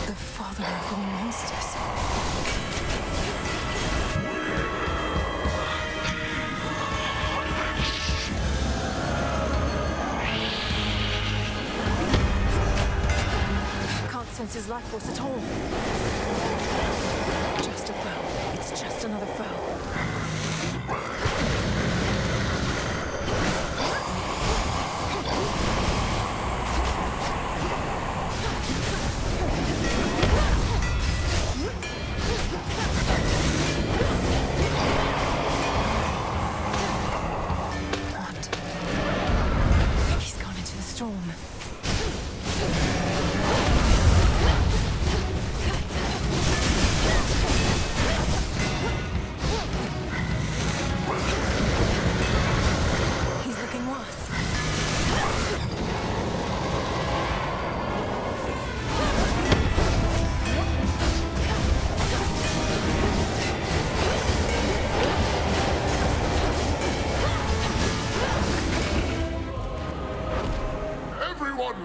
Speaker 1: The father of all monsters. Sense his life force at all. Just a foe. It's just another foe. What? He's gone into the storm.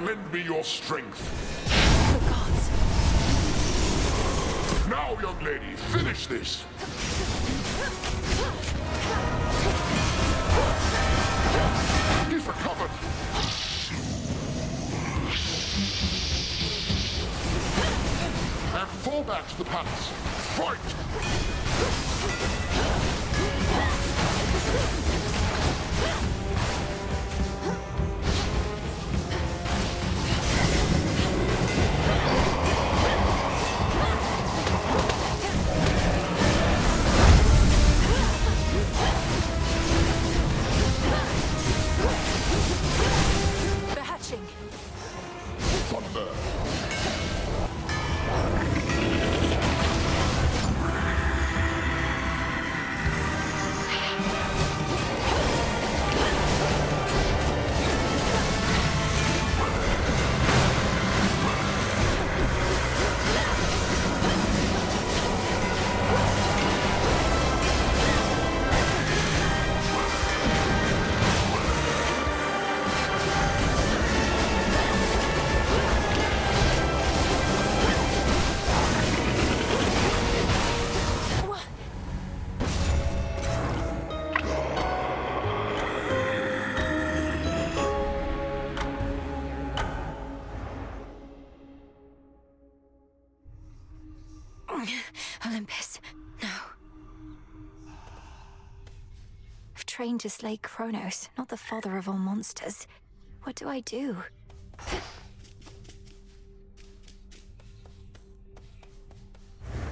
Speaker 6: Lend me your strength.
Speaker 1: The gods.
Speaker 6: Now, young lady, finish this. He's recovered. And fall back to the palace. Fight!
Speaker 1: Olympus, no. I've trained to slay Kronos, not the father of all monsters. What do I do?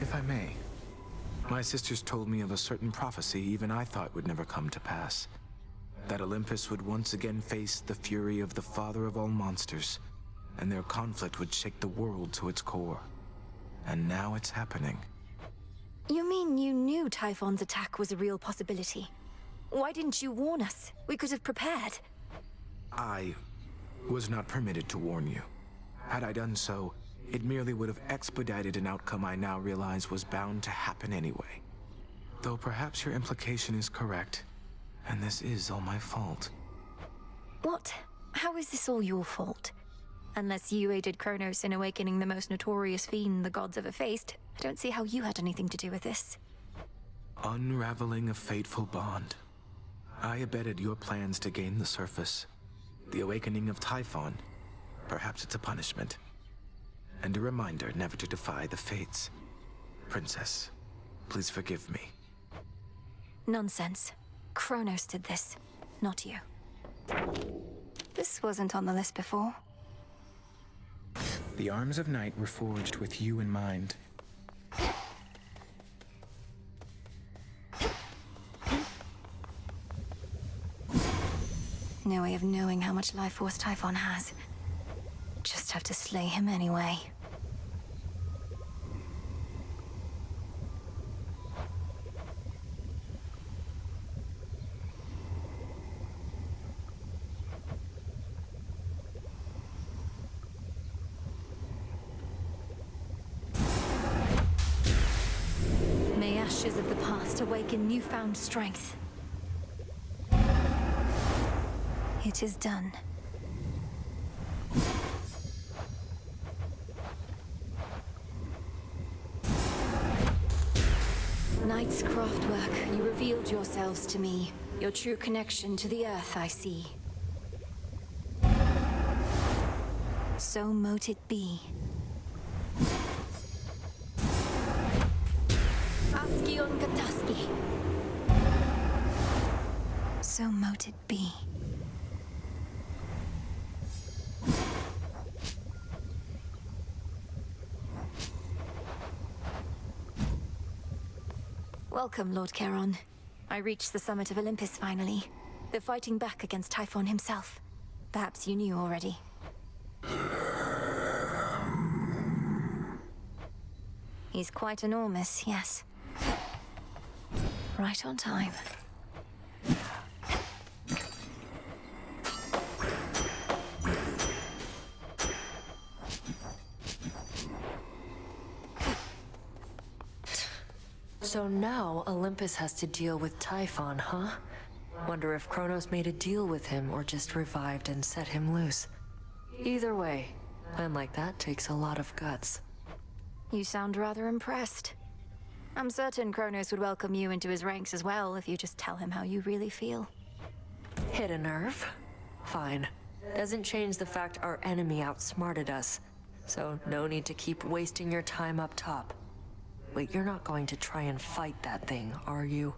Speaker 19: If I may, my sisters told me of a certain prophecy even I thought would never come to pass. That Olympus would once again face the fury of the father of all monsters, and their conflict would shake the world to its core. And now it's happening.
Speaker 1: You mean you knew Typhon's attack was a real possibility? Why didn't you warn us? We could have prepared.
Speaker 19: I was not permitted to warn you. Had I done so, it merely would have expedited an outcome I now realize was bound to happen anyway. Though perhaps your implication is correct, and this is all my fault.
Speaker 1: What? How is this all your fault? Unless you aided Kronos in awakening the most notorious fiend the gods ever faced, I don't see how you had anything to do with this.
Speaker 19: Unraveling a fateful bond. I abetted your plans to gain the surface. The awakening of Typhon. Perhaps it's a punishment. And a reminder never to defy the fates. Princess, please forgive me.
Speaker 1: Nonsense. Kronos did this, not you. This wasn't on the list before.
Speaker 19: The arms of night were forged with you in mind.
Speaker 1: No way of knowing how much life force Typhon has. Just have to slay him anyway. May ashes of the past awaken newfound strength. It is done. Night's craftwork, you revealed yourselves to me. Your true connection to the earth, I see. So mote it be. Askion Gataski. So mote it be. Welcome, Lord Charon. I reached the summit of Olympus finally. They're fighting back against Typhon himself. Perhaps you knew already. He's quite enormous, yes. Right on time.
Speaker 10: So now Olympus has to deal with Typhon, huh? Wonder if Kronos made a deal with him or just revived and set him loose. Either way, a plan like that takes a lot of guts.
Speaker 1: You sound rather impressed. I'm certain Kronos would welcome you into his ranks as well if you just tell him how you really feel.
Speaker 10: Hit a nerve? Fine. Doesn't change the fact our enemy outsmarted us. So no need to keep wasting your time up top. Wait, you're not going to try and fight that thing, are you?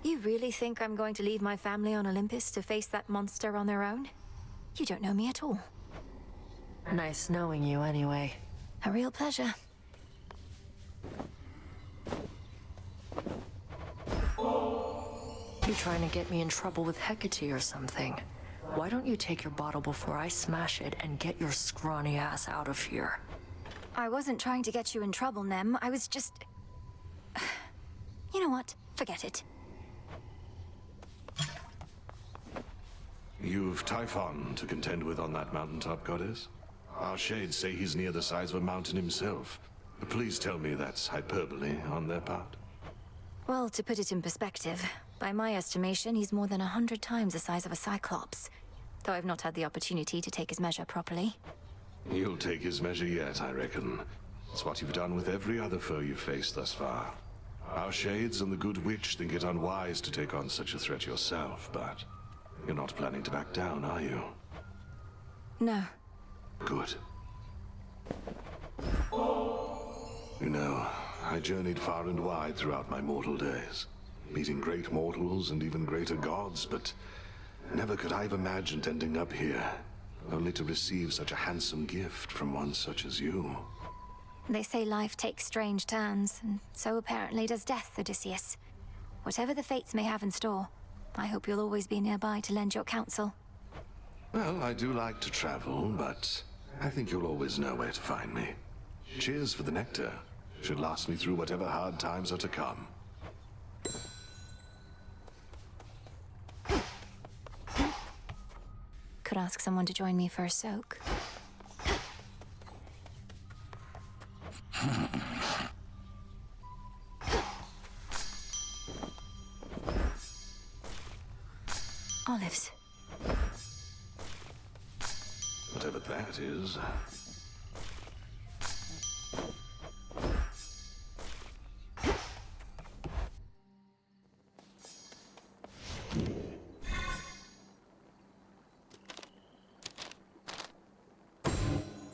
Speaker 1: You really think I'm going to leave my family on Olympus to face that monster on their own? You don't know me at all.
Speaker 10: Nice knowing you anyway.
Speaker 1: A real pleasure.
Speaker 10: You trying to get me in trouble with Hecate or something? Why don't you take your bottle before I smash it and get your scrawny ass out of here?
Speaker 1: I wasn't trying to get you in trouble, Nem. I was just... You know what? Forget it.
Speaker 11: You've Typhon to contend with on that mountaintop, Goddess? Our shades say he's near the size of a mountain himself. Please tell me that's hyperbole on their part.
Speaker 1: Well, to put it in perspective, by my estimation, he's more than 100 times the size of a Cyclops. Though I've not had the opportunity to take his measure properly.
Speaker 11: You'll take his measure yet, I reckon. It's what you've done with every other foe you've faced thus far. Our shades and the Good Witch think it unwise to take on such a threat yourself, but you're not planning to back down, are you?
Speaker 1: No.
Speaker 11: Good. You know, I journeyed far and wide throughout my mortal days, meeting great mortals and even greater gods, but never could I have imagined ending up here, only to receive such a handsome gift from one such as you.
Speaker 1: They say life takes strange turns, and so apparently does death, Odysseus. Whatever the fates may have in store, I hope you'll always be nearby to lend your counsel.
Speaker 11: Well, I do like to travel, but I think you'll always know where to find me. Cheers for the nectar. Should last me through whatever hard times are to come.
Speaker 1: Could ask someone to join me for a soak. Olives.
Speaker 11: Whatever that is.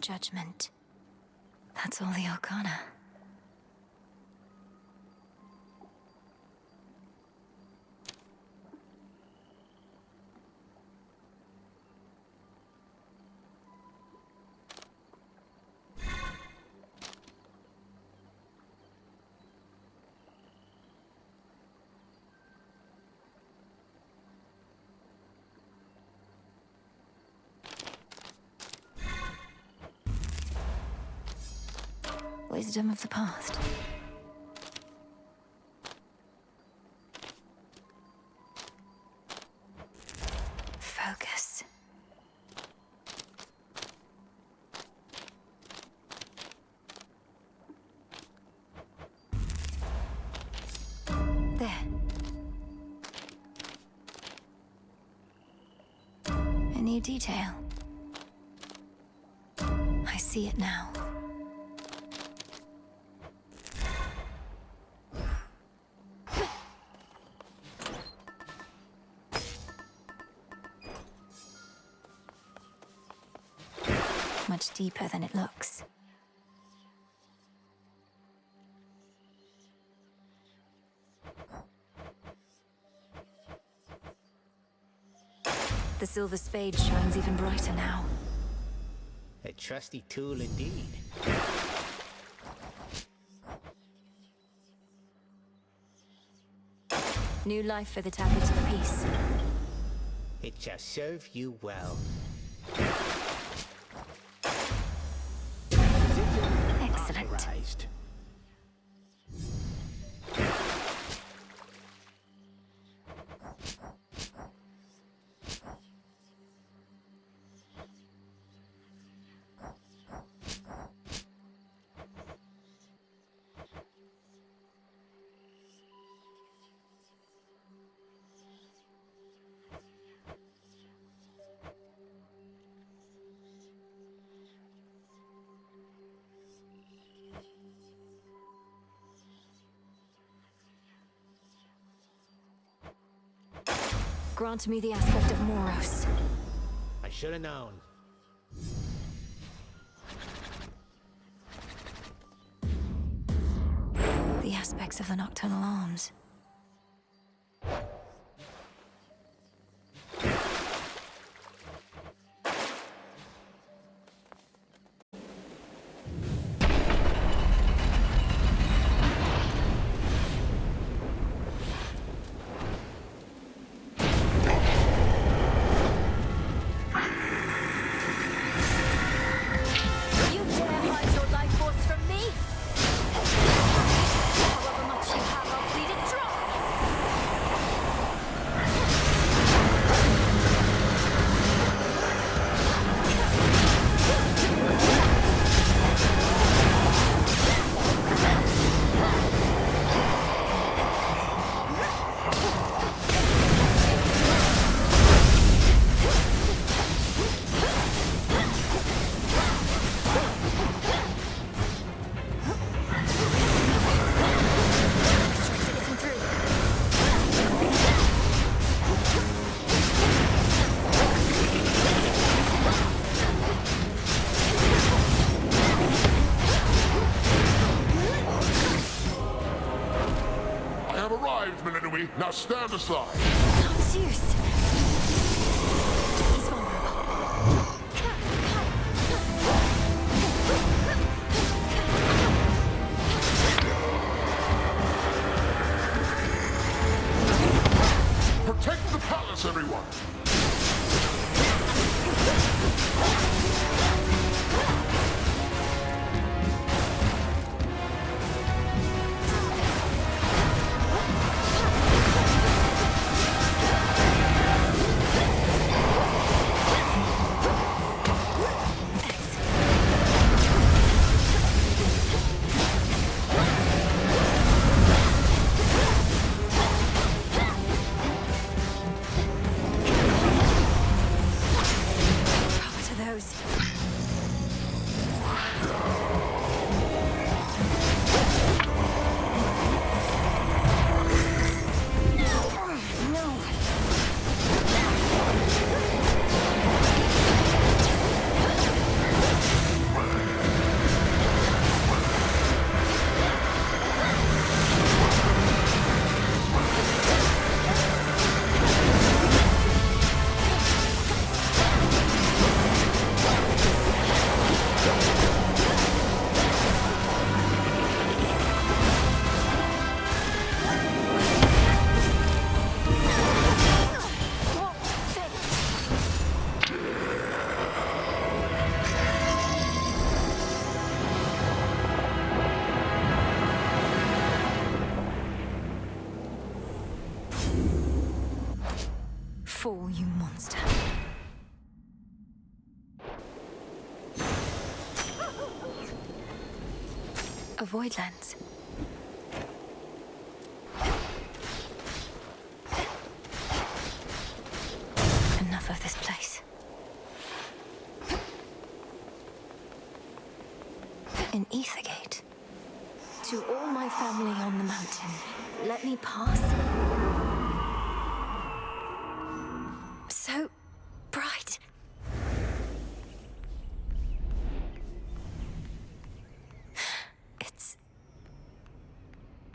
Speaker 1: Judgment. That's all the Arcana. Wisdom of the past. Focus. There. A new detail. I see it now. Much deeper than it looks. The silver spade shines even brighter now.
Speaker 12: A trusty tool indeed.
Speaker 1: New life for the Tablet of Peace.
Speaker 12: It shall serve you well.
Speaker 1: Excellent.
Speaker 12: Authorized.
Speaker 1: Grant me the aspect of Moros.
Speaker 12: I should have known.
Speaker 1: The aspects of the Nocturnal Arms.
Speaker 6: Now stand aside.
Speaker 1: Not Zeus. He's vulnerable.
Speaker 6: Protect the Advance, everyone!
Speaker 1: Fall, you monster. A void lens. Enough of this place. An ether gate. To all my family on the mountain, let me pass. So bright. It's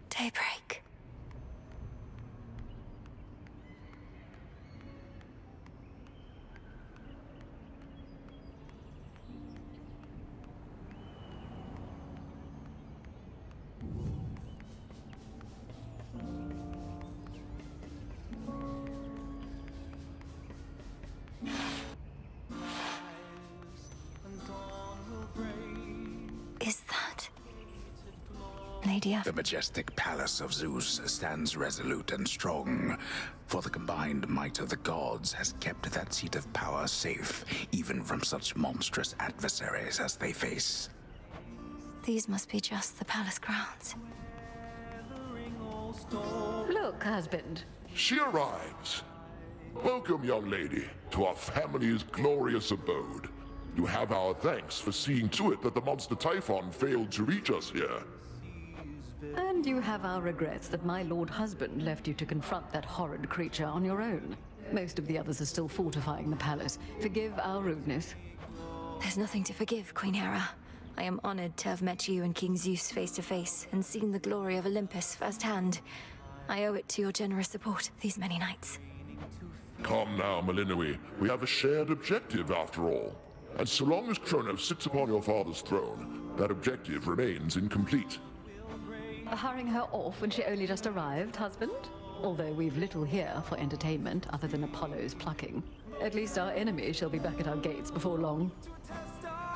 Speaker 1: daybreak. Is that Lady
Speaker 3: The majestic palace of Zeus stands resolute and strong, for the combined might of the gods has kept that seat of power safe, even from such monstrous adversaries as they face.
Speaker 1: These must be just the palace grounds.
Speaker 13: Look, husband.
Speaker 6: She arrives. Welcome, young lady, to our family's glorious abode. You have our thanks for seeing to it that the monster Typhon failed to reach us here.
Speaker 13: And you have our regrets that my lord husband left you to confront that horrid creature on your own. Most of the others are still fortifying the palace. Forgive our rudeness.
Speaker 1: There's nothing to forgive, Queen Hera. I am honored to have met you and King Zeus face to face and seen the glory of Olympus firsthand. I owe it to your generous support these many nights.
Speaker 6: Come now, Melinoe. We have a shared objective after all. And so long as Kronos sits upon your father's throne, that objective remains incomplete.
Speaker 13: Hurrying her off when she only just arrived, husband? Although we've little here for entertainment other than Apollo's plucking. At least our enemy shall be back at our gates before long.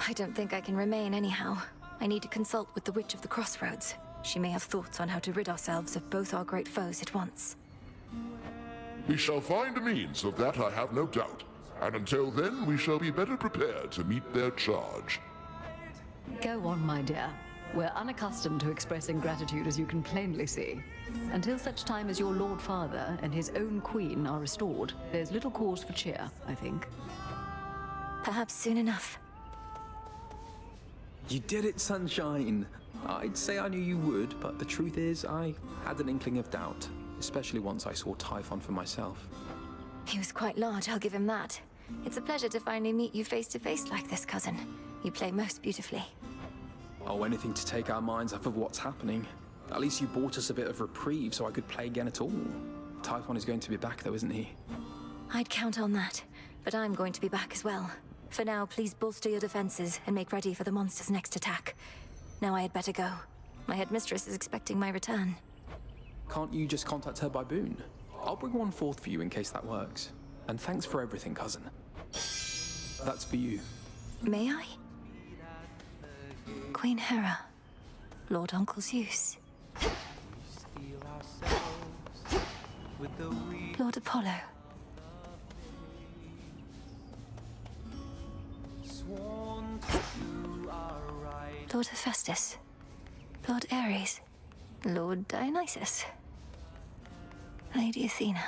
Speaker 1: I don't think I can remain anyhow. I need to consult with the Witch of the Crossroads. She may have thoughts on how to rid ourselves of both our great foes at once.
Speaker 6: We shall find a means of that, I have no doubt. And until then, we shall be better prepared to meet their charge.
Speaker 13: Go on, my dear. We're unaccustomed to expressing gratitude, as you can plainly see. Until such time as your Lord Father and his own queen are restored, there's little cause for cheer, I think.
Speaker 1: Perhaps soon enough.
Speaker 2: You did it, Sunshine. I'd say I knew you would, but the truth is, I had an inkling of doubt, especially once I saw Typhon for myself.
Speaker 1: He was quite large, I'll give him that. It's a pleasure to finally meet you face to face like this, cousin. You play most beautifully.
Speaker 2: Oh, anything to take our minds off of what's happening. At least you bought us a bit of reprieve so I could play again at all. Typhon is going to be back though, isn't he?
Speaker 1: I'd count on that, but I'm going to be back as well. For now, please bolster your defenses and make ready for the monster's next attack. Now I had better go. My headmistress is expecting my return.
Speaker 2: Can't you just contact her by boon? I'll bring one forth for you in case that works. And thanks for everything, cousin. That's for you.
Speaker 1: May I? Queen Hera, Lord Uncle Zeus, Lord Apollo. Lord Hephaestus, Lord Ares, Lord Dionysus, Lady Athena.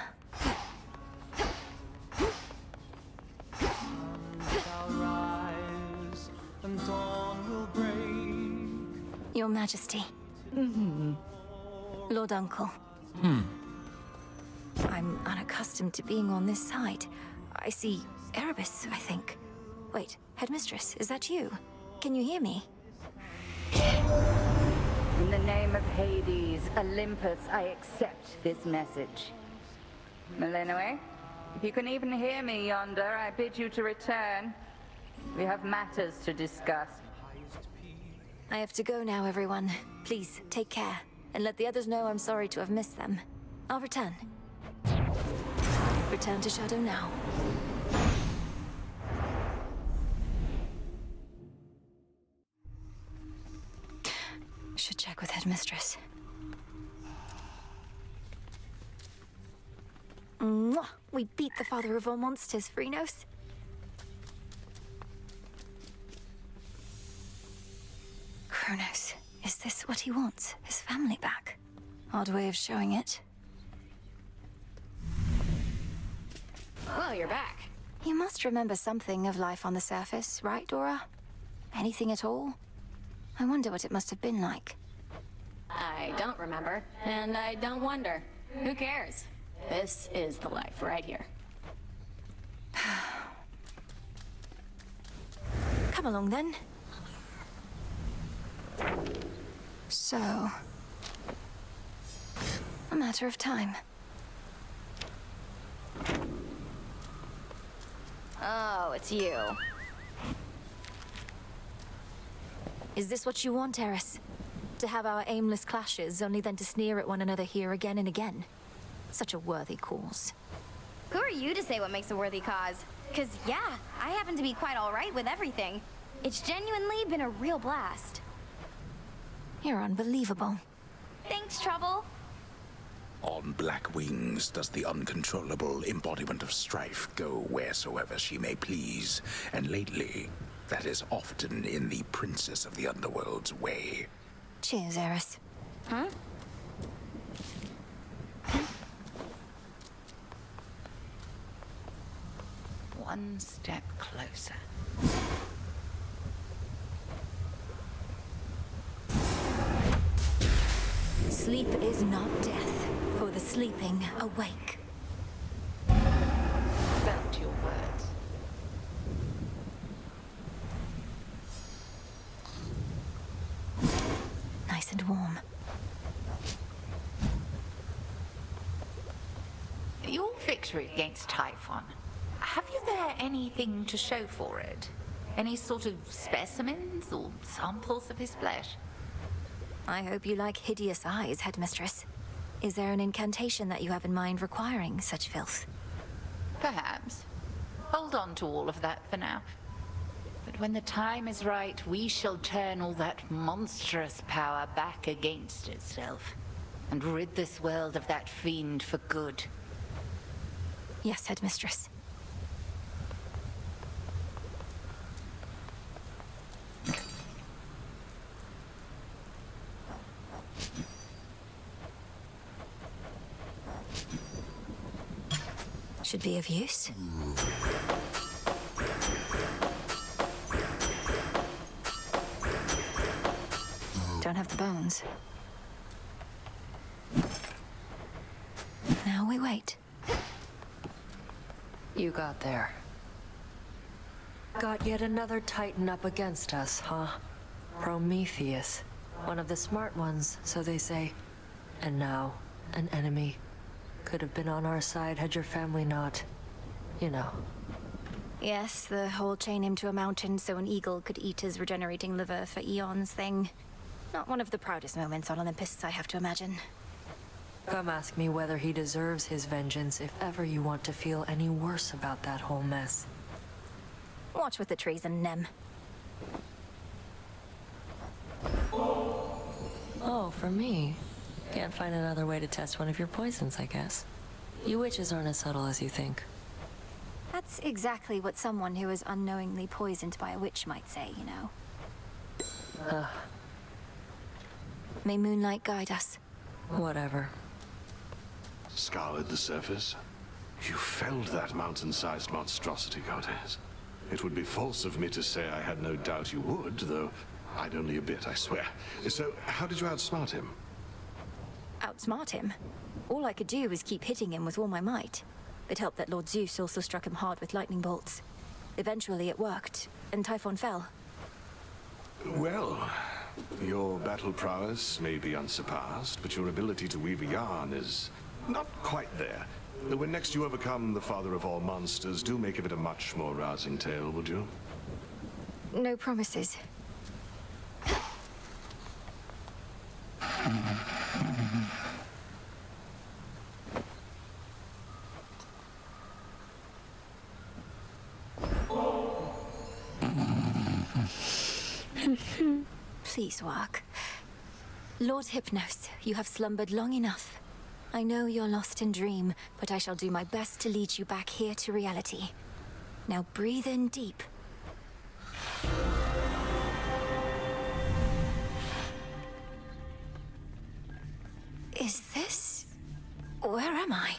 Speaker 1: Your Majesty. Lord Uncle. I'm unaccustomed to being on this side. I see Erebus, I think. Wait, Headmistress, is that you? Can you hear me?
Speaker 9: In the name of Hades, Olympus, I accept this message. Melinoe, if you can even hear me yonder, I bid you to return. We have matters to discuss.
Speaker 1: I have to go now, everyone. Please, take care, and let the others know I'm sorry to have missed them. I'll return. Return to Shadow now. Should check with Headmistress. Mwah! We beat the father of all monsters, Phrynos. Kronos, is this what he wants? His family back? Odd way of showing it.
Speaker 7: Well, you're back.
Speaker 1: You must remember something of life on the surface, right, Dora? Anything at all? I wonder what it must have been like.
Speaker 7: I don't remember, and I don't wonder. Who cares? This is the life right here.
Speaker 1: Come along then. So, a matter of time.
Speaker 8: Oh, it's you.
Speaker 1: Is this what you want, Eris? To have our aimless clashes, only then to sneer at one another here again and again? Such a worthy cause.
Speaker 8: Who are you to say what makes a worthy cause? 'Cause yeah, I happen to be quite all right with everything. It's genuinely been a real blast.
Speaker 1: You're unbelievable.
Speaker 8: Thanks, Trouble.
Speaker 3: On black wings does the uncontrollable embodiment of strife go wheresoever she may please, and lately, that is often in the Princess of the Underworld's way.
Speaker 1: Cheers, Eris.
Speaker 8: Huh?
Speaker 9: One step closer.
Speaker 1: Sleep is not death, for the sleeping awake.
Speaker 9: Felt your words.
Speaker 1: Nice and warm.
Speaker 9: Your victory against Typhon. Have you there anything to show for it? Any sort of specimens or samples of his flesh?
Speaker 1: I hope you like hideous eyes, Headmistress. Is there an incantation that you have in mind requiring such filth?
Speaker 9: Perhaps. Hold on to all of that for now. But when the time is right, we shall turn all that monstrous power back against itself and rid this world of that fiend for good.
Speaker 1: Yes, Headmistress. Should be of use. Don't have the bones. Now we wait.
Speaker 10: You got there. Got yet another Titan up against us, huh? Prometheus. One of the smart ones, so they say. And now, an enemy. Could have been on our side had your family not, you know.
Speaker 1: Yes, the whole chain him to a mountain so an eagle could eat his regenerating liver for eons thing. Not one of the proudest moments on Olympus, I have to imagine.
Speaker 10: Come ask me whether he deserves his vengeance if ever you want to feel any worse about that whole mess.
Speaker 1: Watch with the treason, Nem.
Speaker 10: Oh, for me? Can't find another way to test one of your poisons, I guess. You witches aren't as subtle as you think.
Speaker 1: That's exactly what someone who is unknowingly poisoned by a witch might say, you know. May moonlight guide us.
Speaker 10: Whatever.
Speaker 11: Scoured the surface? You felled that mountain-sized monstrosity, goddess. It would be false of me to say I had no doubt you would, though I'd only a bit, I swear. So, how did you outsmart him?
Speaker 1: Outsmart him? All I could do was keep hitting him with all my might. It helped that Lord Zeus also struck him hard with lightning bolts. Eventually it worked, and Typhon fell.
Speaker 11: Well, your battle prowess may be unsurpassed, but your ability to weave a yarn is not quite there. When next you overcome the father of all monsters, do make of it a much more rousing tale, would you?
Speaker 1: No promises. Please work. Lord Hypnos, you have slumbered long enough. I know you're lost in dream, but I shall do my best to lead you back here to reality. Now breathe in deep. Is this... where am I?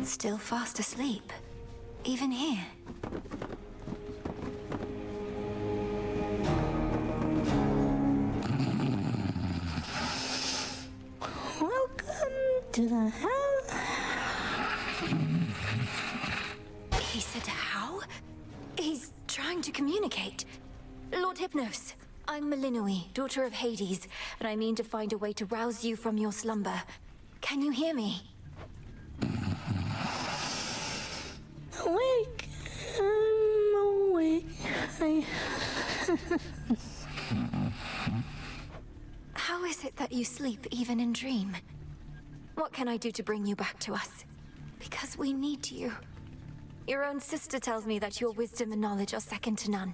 Speaker 1: Still fast asleep. Even here.
Speaker 20: Welcome to the hell.
Speaker 1: He said how? He's trying to communicate. Lord Hypnos, I'm Melinoi, daughter of Hades, and I mean to find a way to rouse you from your slumber. Can you hear me?
Speaker 20: Awake. I'm awake.
Speaker 1: How is it that you sleep even in dream? What can I do to bring you back to us? Because we need you. Your own sister tells me that your wisdom and knowledge are second to none.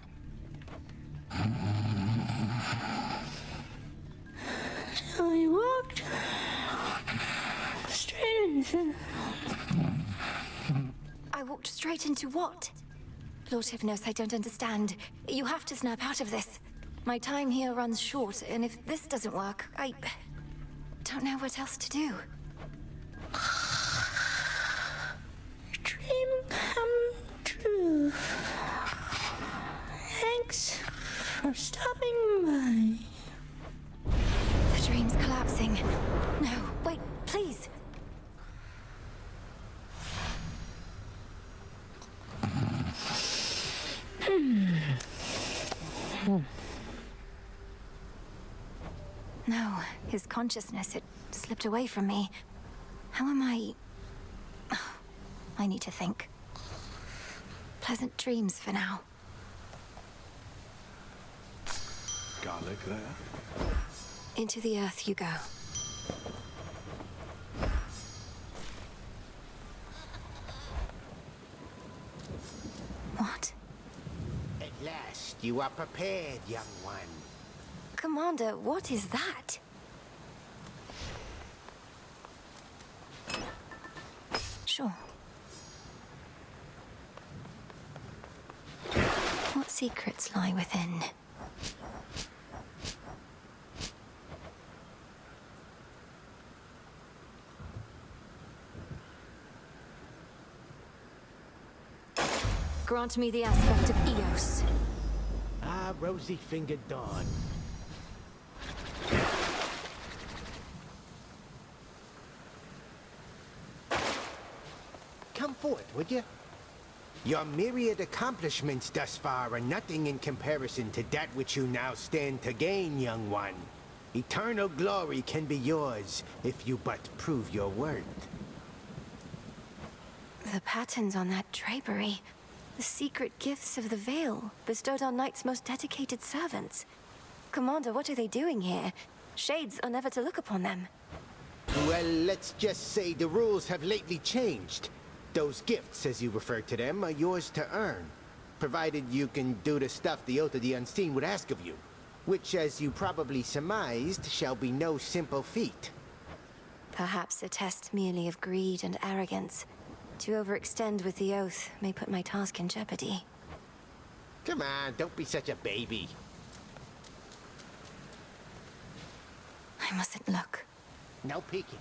Speaker 20: So I walked straight into...
Speaker 1: I walked straight into what? Lord Hypnos, I don't understand. You have to snap out of this. My time here runs short, and if this doesn't work, I don't know what else to do.
Speaker 20: Dream come true. Thanks for stopping by.
Speaker 1: The dream's collapsing. No, wait, please. No, his consciousness, it slipped away from me. How am I... I need to think. Pleasant dreams for now.
Speaker 11: Garlic there?
Speaker 1: Into the earth you go. What?
Speaker 12: At last, you are prepared, young one.
Speaker 1: Commander, what is that? Sure. What secrets lie within? Grant me the aspect of Eos.
Speaker 12: Ah, rosy-fingered dawn. Come forth, would you? Your myriad accomplishments thus far are nothing in comparison to that which you now stand to gain, young one. Eternal glory can be yours if you but prove your worth.
Speaker 1: The patterns on that drapery. The secret gifts of the Veil, bestowed on Knight's most dedicated servants. Commander, what are they doing here? Shades are never to look upon them.
Speaker 12: Well, let's just say the rules have lately changed. Those gifts, as you refer to them, are yours to earn, provided you can do the stuff the Oath of the Unseen would ask of you, which, as you probably surmised, shall be no simple feat.
Speaker 1: Perhaps a test merely of greed and arrogance. To overextend with the Oath may put my task in jeopardy.
Speaker 12: Come on, don't be such a baby.
Speaker 1: I mustn't look.
Speaker 12: No peeking.